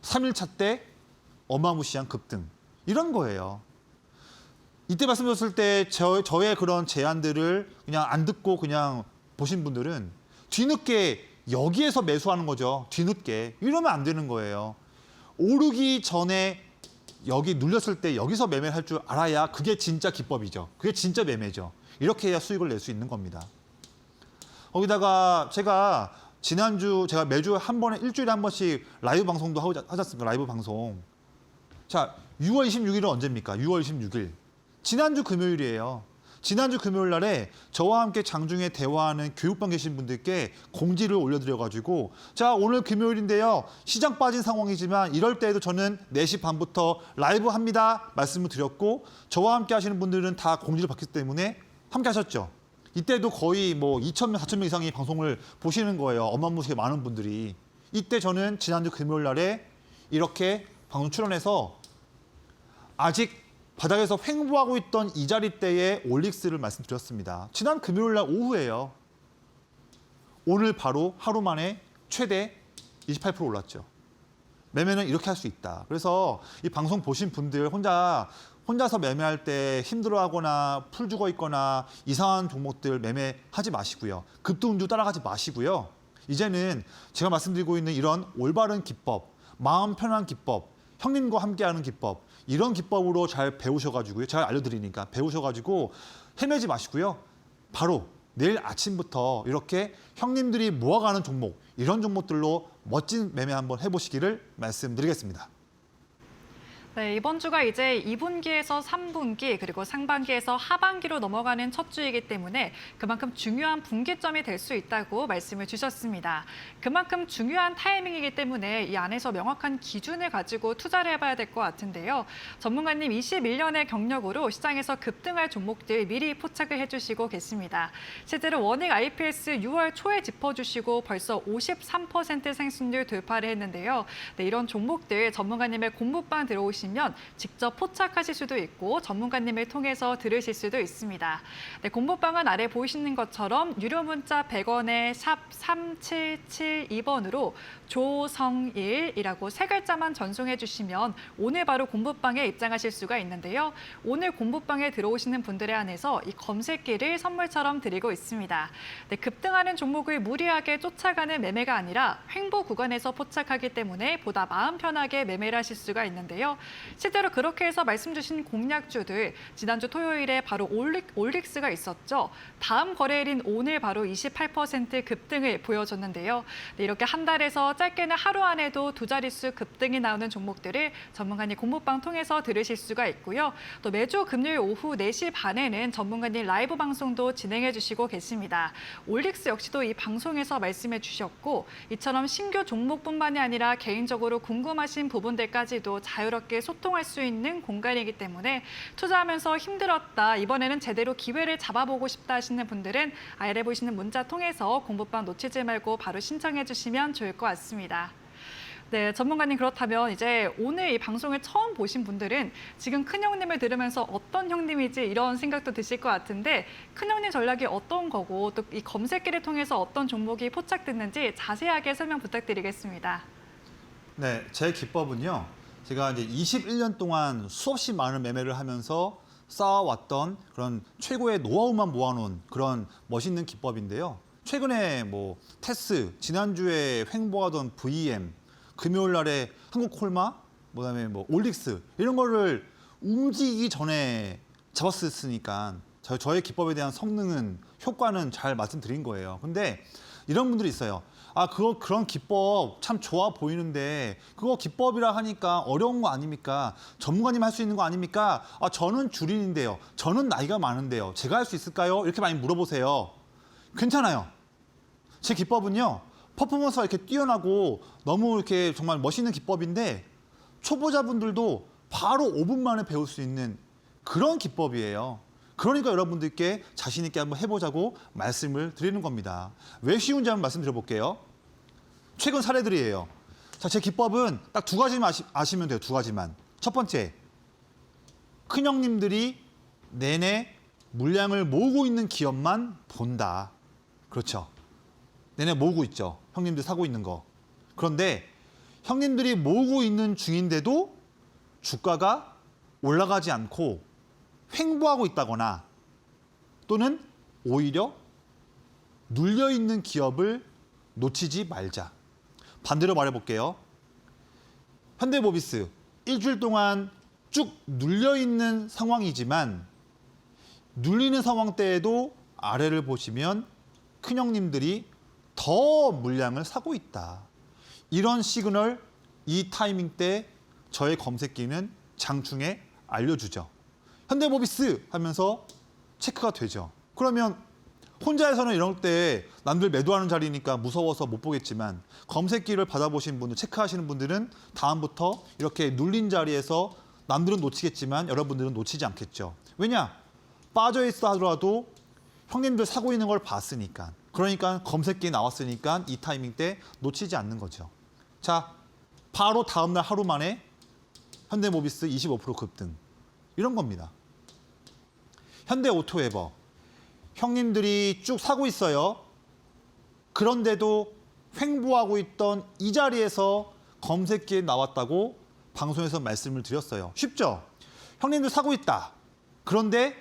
3일차 때 어마무시한 급등. 이런 거예요. 이때 말씀드렸을 때 저의 그런 제안들을 그냥 안 듣고 그냥 보신 분들은 뒤늦게 여기에서 매수하는 거죠. 뒤늦게. 이러면 안 되는 거예요. 오르기 전에 여기 눌렸을 때 여기서 매매를 할 줄 알아야 그게 진짜 기법이죠. 그게 진짜 매매죠. 이렇게 해야 수익을 낼 수 있는 겁니다. 거기다가 제가 지난주 제가 매주 한 번에 일주일에 한 번씩 라이브 방송도 하지 않습니까? 라이브 방송. 자, 6월 26일은 언제입니까? 6월 26일. 지난주 금요일이에요. 지난주 금요일 날에 저와 함께 장중에 대화하는 교육반 계신 분들께 공지를 올려드려가지고 자, 오늘 금요일인데요. 시장 빠진 상황이지만 이럴 때에도 저는 4시 반부터 라이브 합니다. 말씀을 드렸고 저와 함께 하시는 분들은 다 공지를 받기 때문에 함께 하셨죠. 이때도 거의 뭐 2,000명, 4,000명 이상이 방송을 보시는 거예요. 어마무시하게 많은 분들이. 이때 저는 지난주 금요일 날에 이렇게 방송 출연해서 아직 바닥에서 횡보하고 있던 이 자리대의 올릭스를 말씀드렸습니다. 지난 금요일 날 오후에요. 오늘 바로 하루 만에 최대 28% 올랐죠. 매매는 이렇게 할 수 있다. 그래서 이 방송 보신 분들 혼자서 매매할 때 힘들어하거나 풀 죽어 있거나 이상한 종목들 매매하지 마시고요. 급등주 따라가지 마시고요. 이제는 제가 말씀드리고 있는 이런 올바른 기법, 마음 편한 기법, 형님과 함께하는 기법, 이런 기법으로 잘 배우셔가지고요. 제가 알려드리니까 배우셔가지고 헤매지 마시고요. 바로 내일 아침부터 이렇게 형님들이 모아가는 종목, 이런 종목들로 멋진 매매 한번 해보시기를 말씀드리겠습니다. 네, 이번 주가 이제 2분기에서 3분기 그리고 상반기에서 하반기로 넘어가는 첫 주이기 때문에 그만큼 중요한 분기점이 될 수 있다고 말씀을 주셨습니다. 그만큼 중요한 타이밍이기 때문에 이 안에서 명확한 기준을 가지고 투자를 해봐야 될 것 같은데요. 전문가님 21년의 경력으로 시장에서 급등할 종목들 미리 포착을 해주시고 계십니다. 실제로 원익 IPS 6월 초에 짚어주시고 벌써 53% 생순율 돌파를 했는데요. 네, 이런 종목들 전문가님의 공부방 들어오시면 직접 포착하실 수도 있고 전문가님을 통해서 들으실 수도 있습니다. 네, 공부방은 아래 보이시는 것처럼 유료 문자 100원에 샵 3772번으로 조성일이라고 세 글자만 전송해 주시면 오늘 바로 공부방에 입장하실 수가 있는데요. 오늘 공부방에 들어오시는 분들에 한해서 이 검색기를 선물처럼 드리고 있습니다. 네, 급등하는 종목을 무리하게 쫓아가는 매매가 아니라 횡보 구간에서 포착하기 때문에 보다 마음 편하게 매매를 하실 수가 있는데요. 실제로 그렇게 해서 말씀 주신 공략주들 지난주 토요일에 바로 올릭스가 있었죠. 다음 거래일인 오늘 바로 28% 급등을 보여줬는데요. 네, 이렇게 한 달에서 짧게는 하루 안에도 두 자릿수 급등이 나오는 종목들을 전문가님 공부방 통해서 들으실 수가 있고요. 또 매주 금요일 오후 4시 반에는 전문가님 라이브 방송도 진행해 주시고 계십니다. 올릭스 역시도 이 방송에서 말씀해 주셨고 이처럼 신규 종목뿐만이 아니라 개인적으로 궁금하신 부분들까지도 자유롭게 소통할 수 있는 공간이기 때문에 투자하면서 힘들었다, 이번에는 제대로 기회를 잡아보고 싶다 하시는 분들은 아래 보시는 문자 통해서 공부방 놓치지 말고 바로 신청해 주시면 좋을 것 같습니다. 네, 전문가님 그렇다면 이제 오늘 이 방송을 처음 보신 분들은 지금 큰형님을 들으면서 어떤 형님이지 이런 생각도 드실 것 같은데 큰형님 전략이 어떤 거고 또 이 검색기를 통해서 어떤 종목이 포착됐는지 자세하게 설명 부탁드리겠습니다. 네, 제 기법은요. 제가 이제 21년 동안 수없이 많은 매매를 하면서 쌓아왔던 그런 최고의 노하우만 모아놓은 그런 멋있는 기법인데요. 최근에 뭐 테스, 지난주에 횡보하던 VM, 금요일 날에 한국콜마, 그다음에 뭐 올릭스 이런 거를 움직이기 전에 잡았으니까 저의 기법에 대한 성능은 효과는 잘 말씀드린 거예요. 근데 이런 분들이 있어요. 그런 기법 참 좋아 보이는데 그거 기법이라 하니까 어려운 거 아닙니까? 전문가님 할 수 있는 거 아닙니까? 저는 주린인데요. 저는 나이가 많은데요. 제가 할 수 있을까요? 이렇게 많이 물어보세요. 괜찮아요. 제 기법은요. 퍼포먼스가 이렇게 뛰어나고 너무 이렇게 정말 멋있는 기법인데 초보자분들도 바로 5분 만에 배울 수 있는 그런 기법이에요. 그러니까 여러분들께 자신 있게 한번 해보자고 말씀을 드리는 겁니다. 왜 쉬운지 한번 말씀드려볼게요. 최근 사례들이에요. 자, 제 기법은 딱 두 가지만 아시면 돼요. 두 가지만. 첫 번째, 큰형님들이 내내 물량을 모으고 있는 기업만 본다. 그렇죠. 내내 모으고 있죠. 형님들 사고 있는 거. 그런데 형님들이 모으고 있는 중인데도 주가가 올라가지 않고 횡보하고 있다거나 또는 오히려 눌려있는 기업을 놓치지 말자. 반대로 말해볼게요. 현대모비스 일주일 동안 쭉 눌려있는 상황이지만 눌리는 상황 때에도 아래를 보시면 큰형님들이 더 물량을 사고 있다. 이런 시그널, 이 타이밍 때 저의 검색기는 장중에 알려주죠. 현대모비스 하면서 체크가 되죠. 그러면 혼자에서는 이럴 때 남들 매도하는 자리니까 무서워서 못 보겠지만 검색기를 받아보신 분들, 체크하시는 분들은 다음부터 이렇게 눌린 자리에서 남들은 놓치겠지만 여러분들은 놓치지 않겠죠. 왜냐? 빠져있어 하더라도 형님들 사고 있는 걸 봤으니까. 그러니까 검색기에 나왔으니까 이 타이밍 때 놓치지 않는 거죠. 자, 바로 다음날 하루 만에 현대모비스 25% 급등. 이런 겁니다. 현대오토에버. 형님들이 쭉 사고 있어요. 그런데도 횡보하고 있던 이 자리에서 검색기에 나왔다고 방송에서 말씀을 드렸어요. 쉽죠? 형님들 사고 있다. 그런데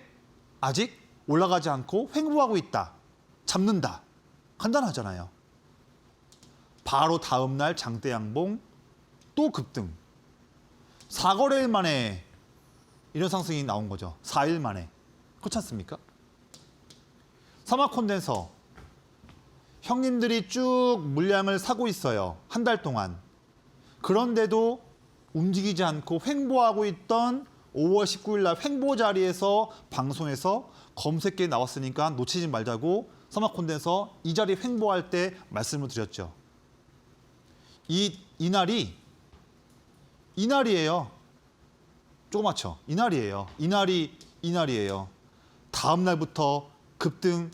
아직 올라가지 않고 횡보하고 있다. 잡는다. 간단하잖아요. 바로 다음 날 장대 양봉 또 급등. 4거래일 만에 이런 상승이 나온 거죠. 4일 만에. 그렇지 않습니까? 사막 콘덴서. 형님들이 쭉 물량을 사고 있어요. 한 달 동안. 그런데도 움직이지 않고 횡보하고 있던 5월 19일 날 횡보 자리에서 방송에서 검색기에 나왔으니까 놓치지 말자고 사막 콘덴서 이 자리 횡보할 때 말씀을 드렸죠. 이날이에요. 조그맣죠? 이날이에요. 이날이에요. 다음 날부터 급등이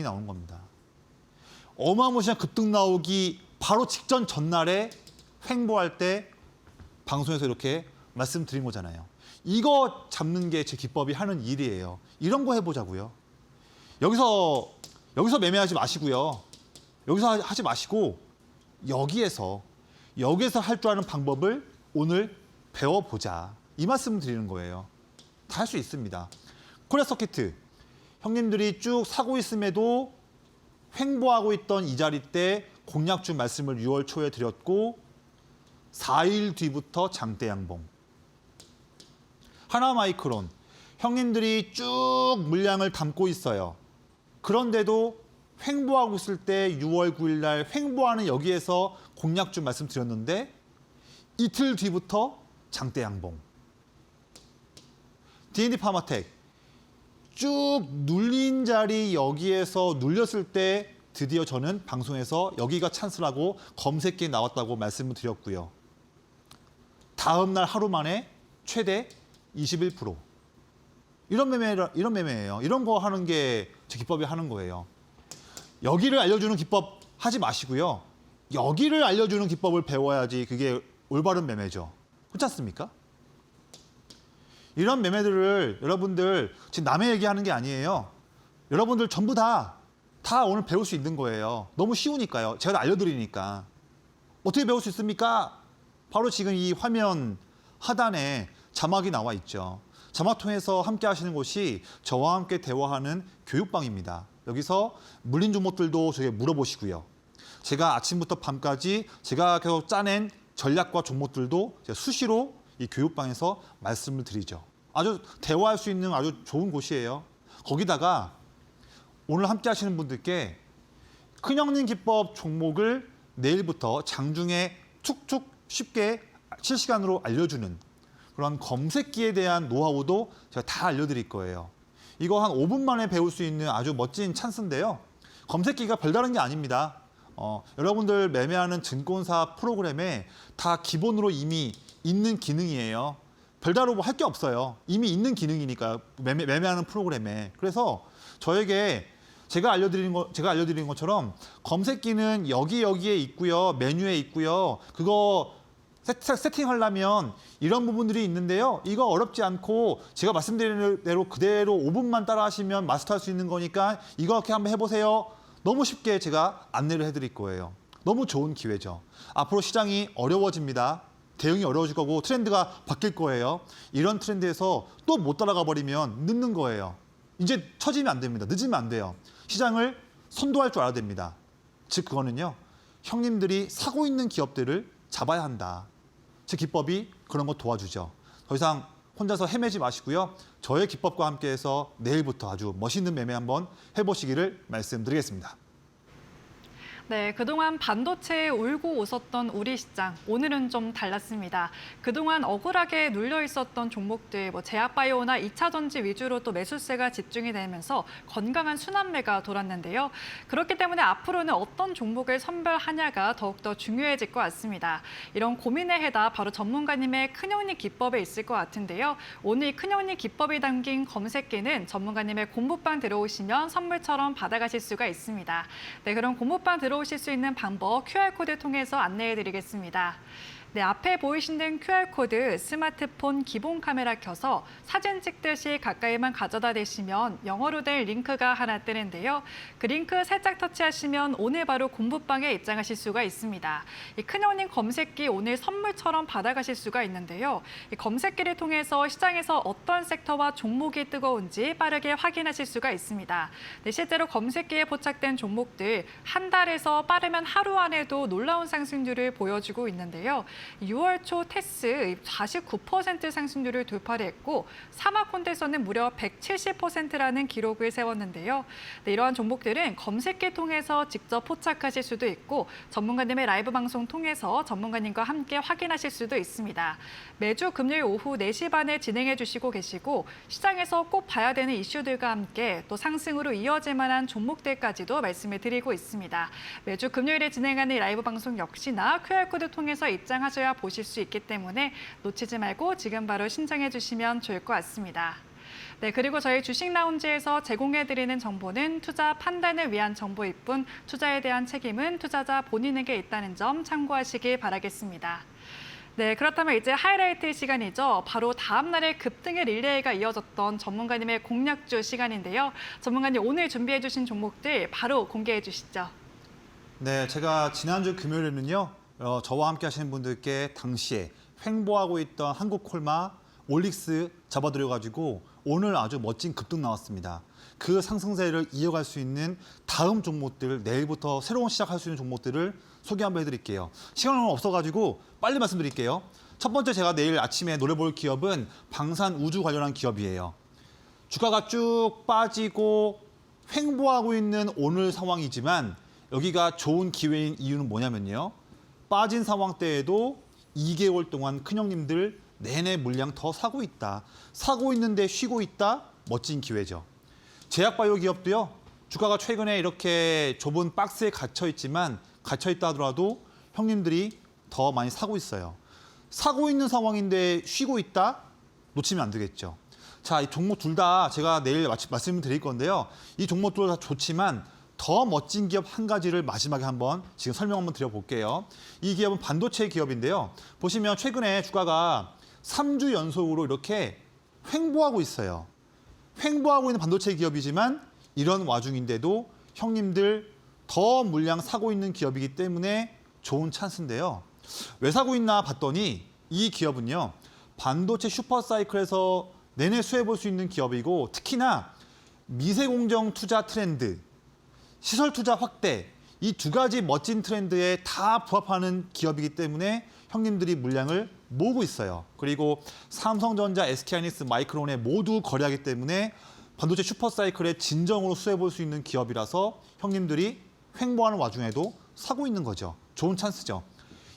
나오는 겁니다. 어마무시한 급등 나오기 바로 직전 전날에 횡보할 때 방송에서 이렇게 말씀드린 거잖아요. 이거 잡는 게 제 기법이 하는 일이에요. 이런 거 해보자고요. 여기서 매매하지 마시고요. 여기서 하지 마시고 여기에서 할 줄 아는 방법을 오늘 배워보자. 이 말씀 드리는 거예요. 다 할 수 있습니다. 코리아 서킷. 형님들이 쭉 사고 있음에도 횡보하고 있던 이 자리 때 공략주 말씀을 6월 초에 드렸고 4일 뒤부터 장대 양봉. 하나마이크론. 형님들이 쭉 물량을 담고 있어요. 그런데도 횡보하고 있을 때 6월 9일 날 횡보하는 여기에서 공략주 말씀드렸는데 이틀 뒤부터 장대 양봉. D&D 파마텍. 쭉 눌린 자리 여기에서 눌렸을 때 드디어 저는 방송에서 여기가 찬스라고 검색기에 나왔다고 말씀을 드렸고요. 다음 날 하루 만에 최대 21%. 이런 매매예요. 이런 거 하는 게 제 기법이 하는 거예요. 여기를 알려주는 기법 하지 마시고요. 여기를 알려주는 기법을 배워야지 그게 올바른 매매죠. 그렇지 않습니까? 이런 매매들을 여러분들 지금 남의 얘기하는 게 아니에요. 여러분들 전부 다 오늘 배울 수 있는 거예요. 너무 쉬우니까요. 제가 알려드리니까. 어떻게 배울 수 있습니까? 바로 지금 이 화면 하단에 자막이 나와 있죠. 자막 통해서 함께 하시는 곳이 저와 함께 대화하는 교육방입니다. 여기서 물린 종목들도 저에게 물어보시고요. 제가 아침부터 밤까지 제가 계속 짜낸 전략과 종목들도 제가 수시로 이 교육방에서 말씀을 드리죠. 아주 대화할 수 있는 아주 좋은 곳이에요. 거기다가 오늘 함께 하시는 분들께 큰형님 기법 종목을 내일부터 장중에 툭툭 쉽게 실시간으로 알려주는 그런 검색기에 대한 노하우도 제가 다 알려드릴 거예요. 이거 한 5분 만에 배울 수 있는 아주 멋진 찬스인데요. 검색기가 별다른 게 아닙니다. 여러분들 매매하는 증권사 프로그램에 다 기본으로 이미 있는 기능이에요. 별다른 뭐 할 게 없어요. 이미 있는 기능이니까 매매하는 프로그램에. 그래서 저에게 제가 알려드린 것처럼 검색기는 여기에 있고요. 메뉴에 있고요. 그거 세팅하려면 이런 부분들이 있는데요. 이거 어렵지 않고 제가 말씀드린 대로 그대로 5분만 따라 하시면 마스터할 수 있는 거니까 이거 이렇게 한번 해보세요. 너무 쉽게 제가 안내를 해드릴 거예요. 너무 좋은 기회죠. 앞으로 시장이 어려워집니다. 대응이 어려워질 거고 트렌드가 바뀔 거예요. 이런 트렌드에서 또 못 따라가 버리면 늦는 거예요. 이제 처지면 안 됩니다. 늦으면 안 돼요. 시장을 선도할 줄 알아야 됩니다. 즉 그거는요. 형님들이 사고 있는 기업들을 잡아야 한다. 제 기법이 그런 거 도와주죠. 더 이상 혼자서 헤매지 마시고요. 저의 기법과 함께해서 내일부터 아주 멋있는 매매 한번 해보시기를 말씀드리겠습니다. 네, 그동안 반도체에 울고 웃었던 우리 시장, 오늘은 좀 달랐습니다. 그동안 억울하게 눌려 있었던 종목들, 제약바이오나 2차 전지 위주로 또 매수세가 집중이 되면서 건강한 순환매가 돌았는데요. 그렇기 때문에 앞으로는 어떤 종목을 선별하냐가 더욱더 중요해질 것 같습니다. 이런 고민의 해답 바로 전문가님의 큰형님 기법에 있을 것 같은데요. 오늘 큰형님 기법이 담긴 검색기는 전문가님의 공부방 들어오시면 선물처럼 받아가실 수가 있습니다. 네, 그럼 공부방 들어오실 수 있는 방법 QR코드 통해서 안내해드리겠습니다. 네, 앞에 보이시는 QR코드 스마트폰 기본 카메라 켜서 사진 찍듯이 가까이만 가져다 대시면 영어로 된 링크가 하나 뜨는데요. 그 링크 살짝 터치하시면 오늘 바로 공부방에 입장하실 수가 있습니다. 이 큰형님 검색기 오늘 선물처럼 받아가실 수가 있는데요. 이 검색기를 통해서 시장에서 어떤 섹터와 종목이 뜨거운지 빠르게 확인하실 수가 있습니다. 네, 실제로 검색기에 포착된 종목들 한 달에서 빠르면 하루 안에도 놀라운 상승률을 보여주고 있는데요. 6월 초 테스 49% 상승률을 돌파를 했고 사마콘대에서는 무려 170%라는 기록을 세웠는데요. 네, 이러한 종목들은 검색기 통해서 직접 포착하실 수도 있고 전문가님의 라이브 방송 통해서 전문가님과 함께 확인하실 수도 있습니다. 매주 금요일 오후 4시 반에 진행해 주시고 계시고 시장에서 꼭 봐야 되는 이슈들과 함께 또 상승으로 이어질 만한 종목들까지도 말씀을 드리고 있습니다. 매주 금요일에 진행하는 라이브 방송 역시나 QR코드 통해서 입장하셔야 보실 수 있기 때문에 놓치지 말고 지금 바로 신청해 주시면 좋을 것 같습니다. 네, 그리고 저희 주식 라운지에서 제공해드리는 정보는 투자 판단을 위한 정보일 뿐 투자에 대한 책임은 투자자 본인에게 있다는 점 참고하시길 바라겠습니다. 네, 그렇다면 이제 하이라이트 시간이죠. 바로 다음 날의 급등의 릴레이가 이어졌던 전문가님의 공략주 시간인데요. 전문가님 오늘 준비해 주신 종목들 바로 공개해 주시죠. 네, 제가 지난주 금요일에는요. 저와 함께 하시는 분들께 당시에 횡보하고 있던 한국콜마, 올릭스 잡아드려가지고 오늘 아주 멋진 급등 나왔습니다. 그 상승세를 이어갈 수 있는 다음 종목들, 내일부터 새로운 시작할 수 있는 종목들을 소개 한번 해드릴게요. 시간은 없어가지고 빨리 말씀드릴게요. 첫 번째 제가 내일 아침에 노려볼 기업은 방산우주 관련한 기업이에요. 주가가 쭉 빠지고 횡보하고 있는 오늘 상황이지만 여기가 좋은 기회인 이유는 뭐냐면요. 빠진 상황 때에도 2개월 동안 큰형님들 내내 물량 더 사고 있다. 사고 있는데 쉬고 있다. 멋진 기회죠. 제약바이오 기업도요. 주가가 최근에 이렇게 좁은 박스에 갇혀있지만 갇혀있다 하더라도 형님들이 더 많이 사고 있어요. 사고 있는 상황인데 쉬고 있다? 놓치면 안 되겠죠. 자, 이 종목 둘 다 제가 내일 말씀드릴 건데요. 이 종목 둘 다 좋지만 더 멋진 기업 한 가지를 마지막에 한번 지금 설명 한번 드려볼게요. 이 기업은 반도체 기업인데요. 보시면 최근에 주가가 3주 연속으로 이렇게 횡보하고 있어요. 횡보하고 있는 반도체 기업이지만 이런 와중인데도 형님들 더 물량 사고 있는 기업이기 때문에 좋은 찬스인데요. 왜 사고 있나 봤더니 이 기업은요. 반도체 슈퍼사이클에서 내내 수혜볼 수 있는 기업이고 특히나 미세공정 투자 트렌드, 시설 투자 확대 이 두 가지 멋진 트렌드에 다 부합하는 기업이기 때문에 형님들이 물량을 모으고 있어요. 그리고 삼성전자, SK하이닉스, 마이크론에 모두 거래하기 때문에 반도체 슈퍼사이클에 진정으로 수혜볼 수 있는 기업이라서 형님들이 횡보하는 와중에도 사고 있는 거죠. 좋은 찬스죠.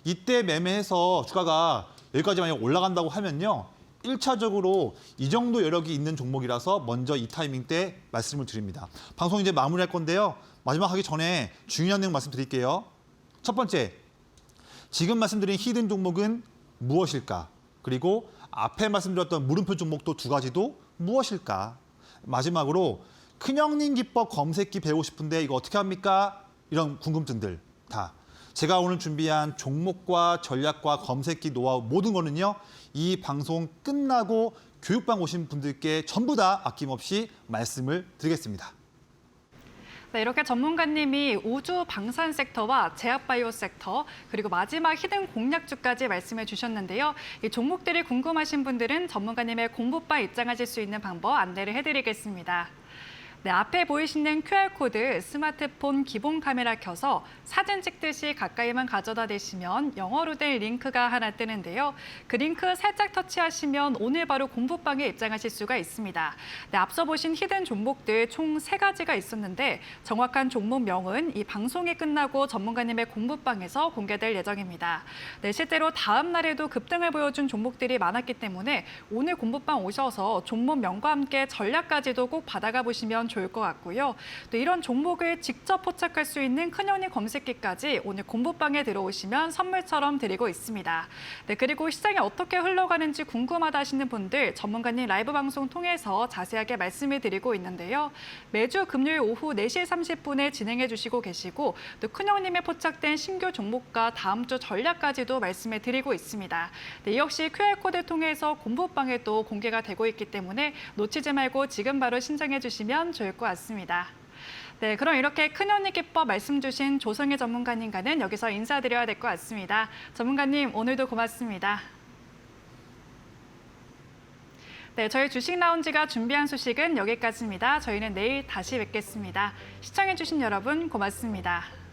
이때 매매해서 주가가 여기까지 만약 올라간다고 하면요. 1차적으로 이 정도 여력이 있는 종목이라서 먼저 이 타이밍 때 말씀을 드립니다. 방송 이제 마무리할 건데요. 마지막 하기 전에 중요한 내용 말씀드릴게요. 첫 번째, 지금 말씀드린 히든 종목은 무엇일까? 그리고 앞에 말씀드렸던 물음표 종목도 두 가지도 무엇일까? 마지막으로 큰형님 기법 검색기 배우고 싶은데 이거 어떻게 합니까? 이런 궁금증들 다. 제가 오늘 준비한 종목과 전략과 검색기 노하우 모든 거는요. 이 방송 끝나고 교육방 오신 분들께 전부 다 아낌없이 말씀을 드리겠습니다. 네, 이렇게 전문가님이 우주 방산 섹터와 제약바이오 섹터 그리고 마지막 히든 공략주까지 말씀해 주셨는데요. 이 종목들이 궁금하신 분들은 전문가님의 공부방 입장하실 수 있는 방법 안내를 해드리겠습니다. 네, 앞에 보이시는 QR코드 스마트폰 기본 카메라 켜서 사진 찍듯이 가까이만 가져다 대시면 영어로 된 링크가 하나 뜨는데요. 그 링크 살짝 터치하시면 오늘 바로 공부방에 입장하실 수가 있습니다. 네, 앞서 보신 히든 종목들 총 3가지가 있었는데 정확한 종목명은 이 방송이 끝나고 전문가님의 공부방에서 공개될 예정입니다. 네, 실제로 다음 날에도 급등을 보여준 종목들이 많았기 때문에 오늘 공부방 오셔서 종목명과 함께 전략까지도 꼭 받아가 보시면 좋을 것 같고요. 또 이런 종목을 직접 포착할 수 있는 큰형님 검색기까지 오늘 공부방에 들어오시면 선물처럼 드리고 있습니다. 네, 그리고 시장이 어떻게 흘러가는지 궁금하다 하시는 분들 전문가님 라이브 방송 통해서 자세하게 말씀을 드리고 있는데요. 매주 금요일 오후 4시 30분에 진행해 주시고 계시고 또 큰형님의 포착된 신규 종목과 다음 주 전략까지도 말씀을 드리고 있습니다. 네, 이 역시 QR코드 통해서 공부방에 또 공개가 되고 있기 때문에 놓치지 말고 지금 바로 신청해 주시면 좋을 것 같습니다. 네, 그럼 이렇게 큰언니 기법 말씀 주신 조성희 전문가님과는 여기서 인사드려야 될 것 같습니다. 전문가님, 오늘도 고맙습니다. 네, 저희 주식라운지가 준비한 소식은 여기까지입니다. 저희는 내일 다시 뵙겠습니다. 시청해주신 여러분 고맙습니다.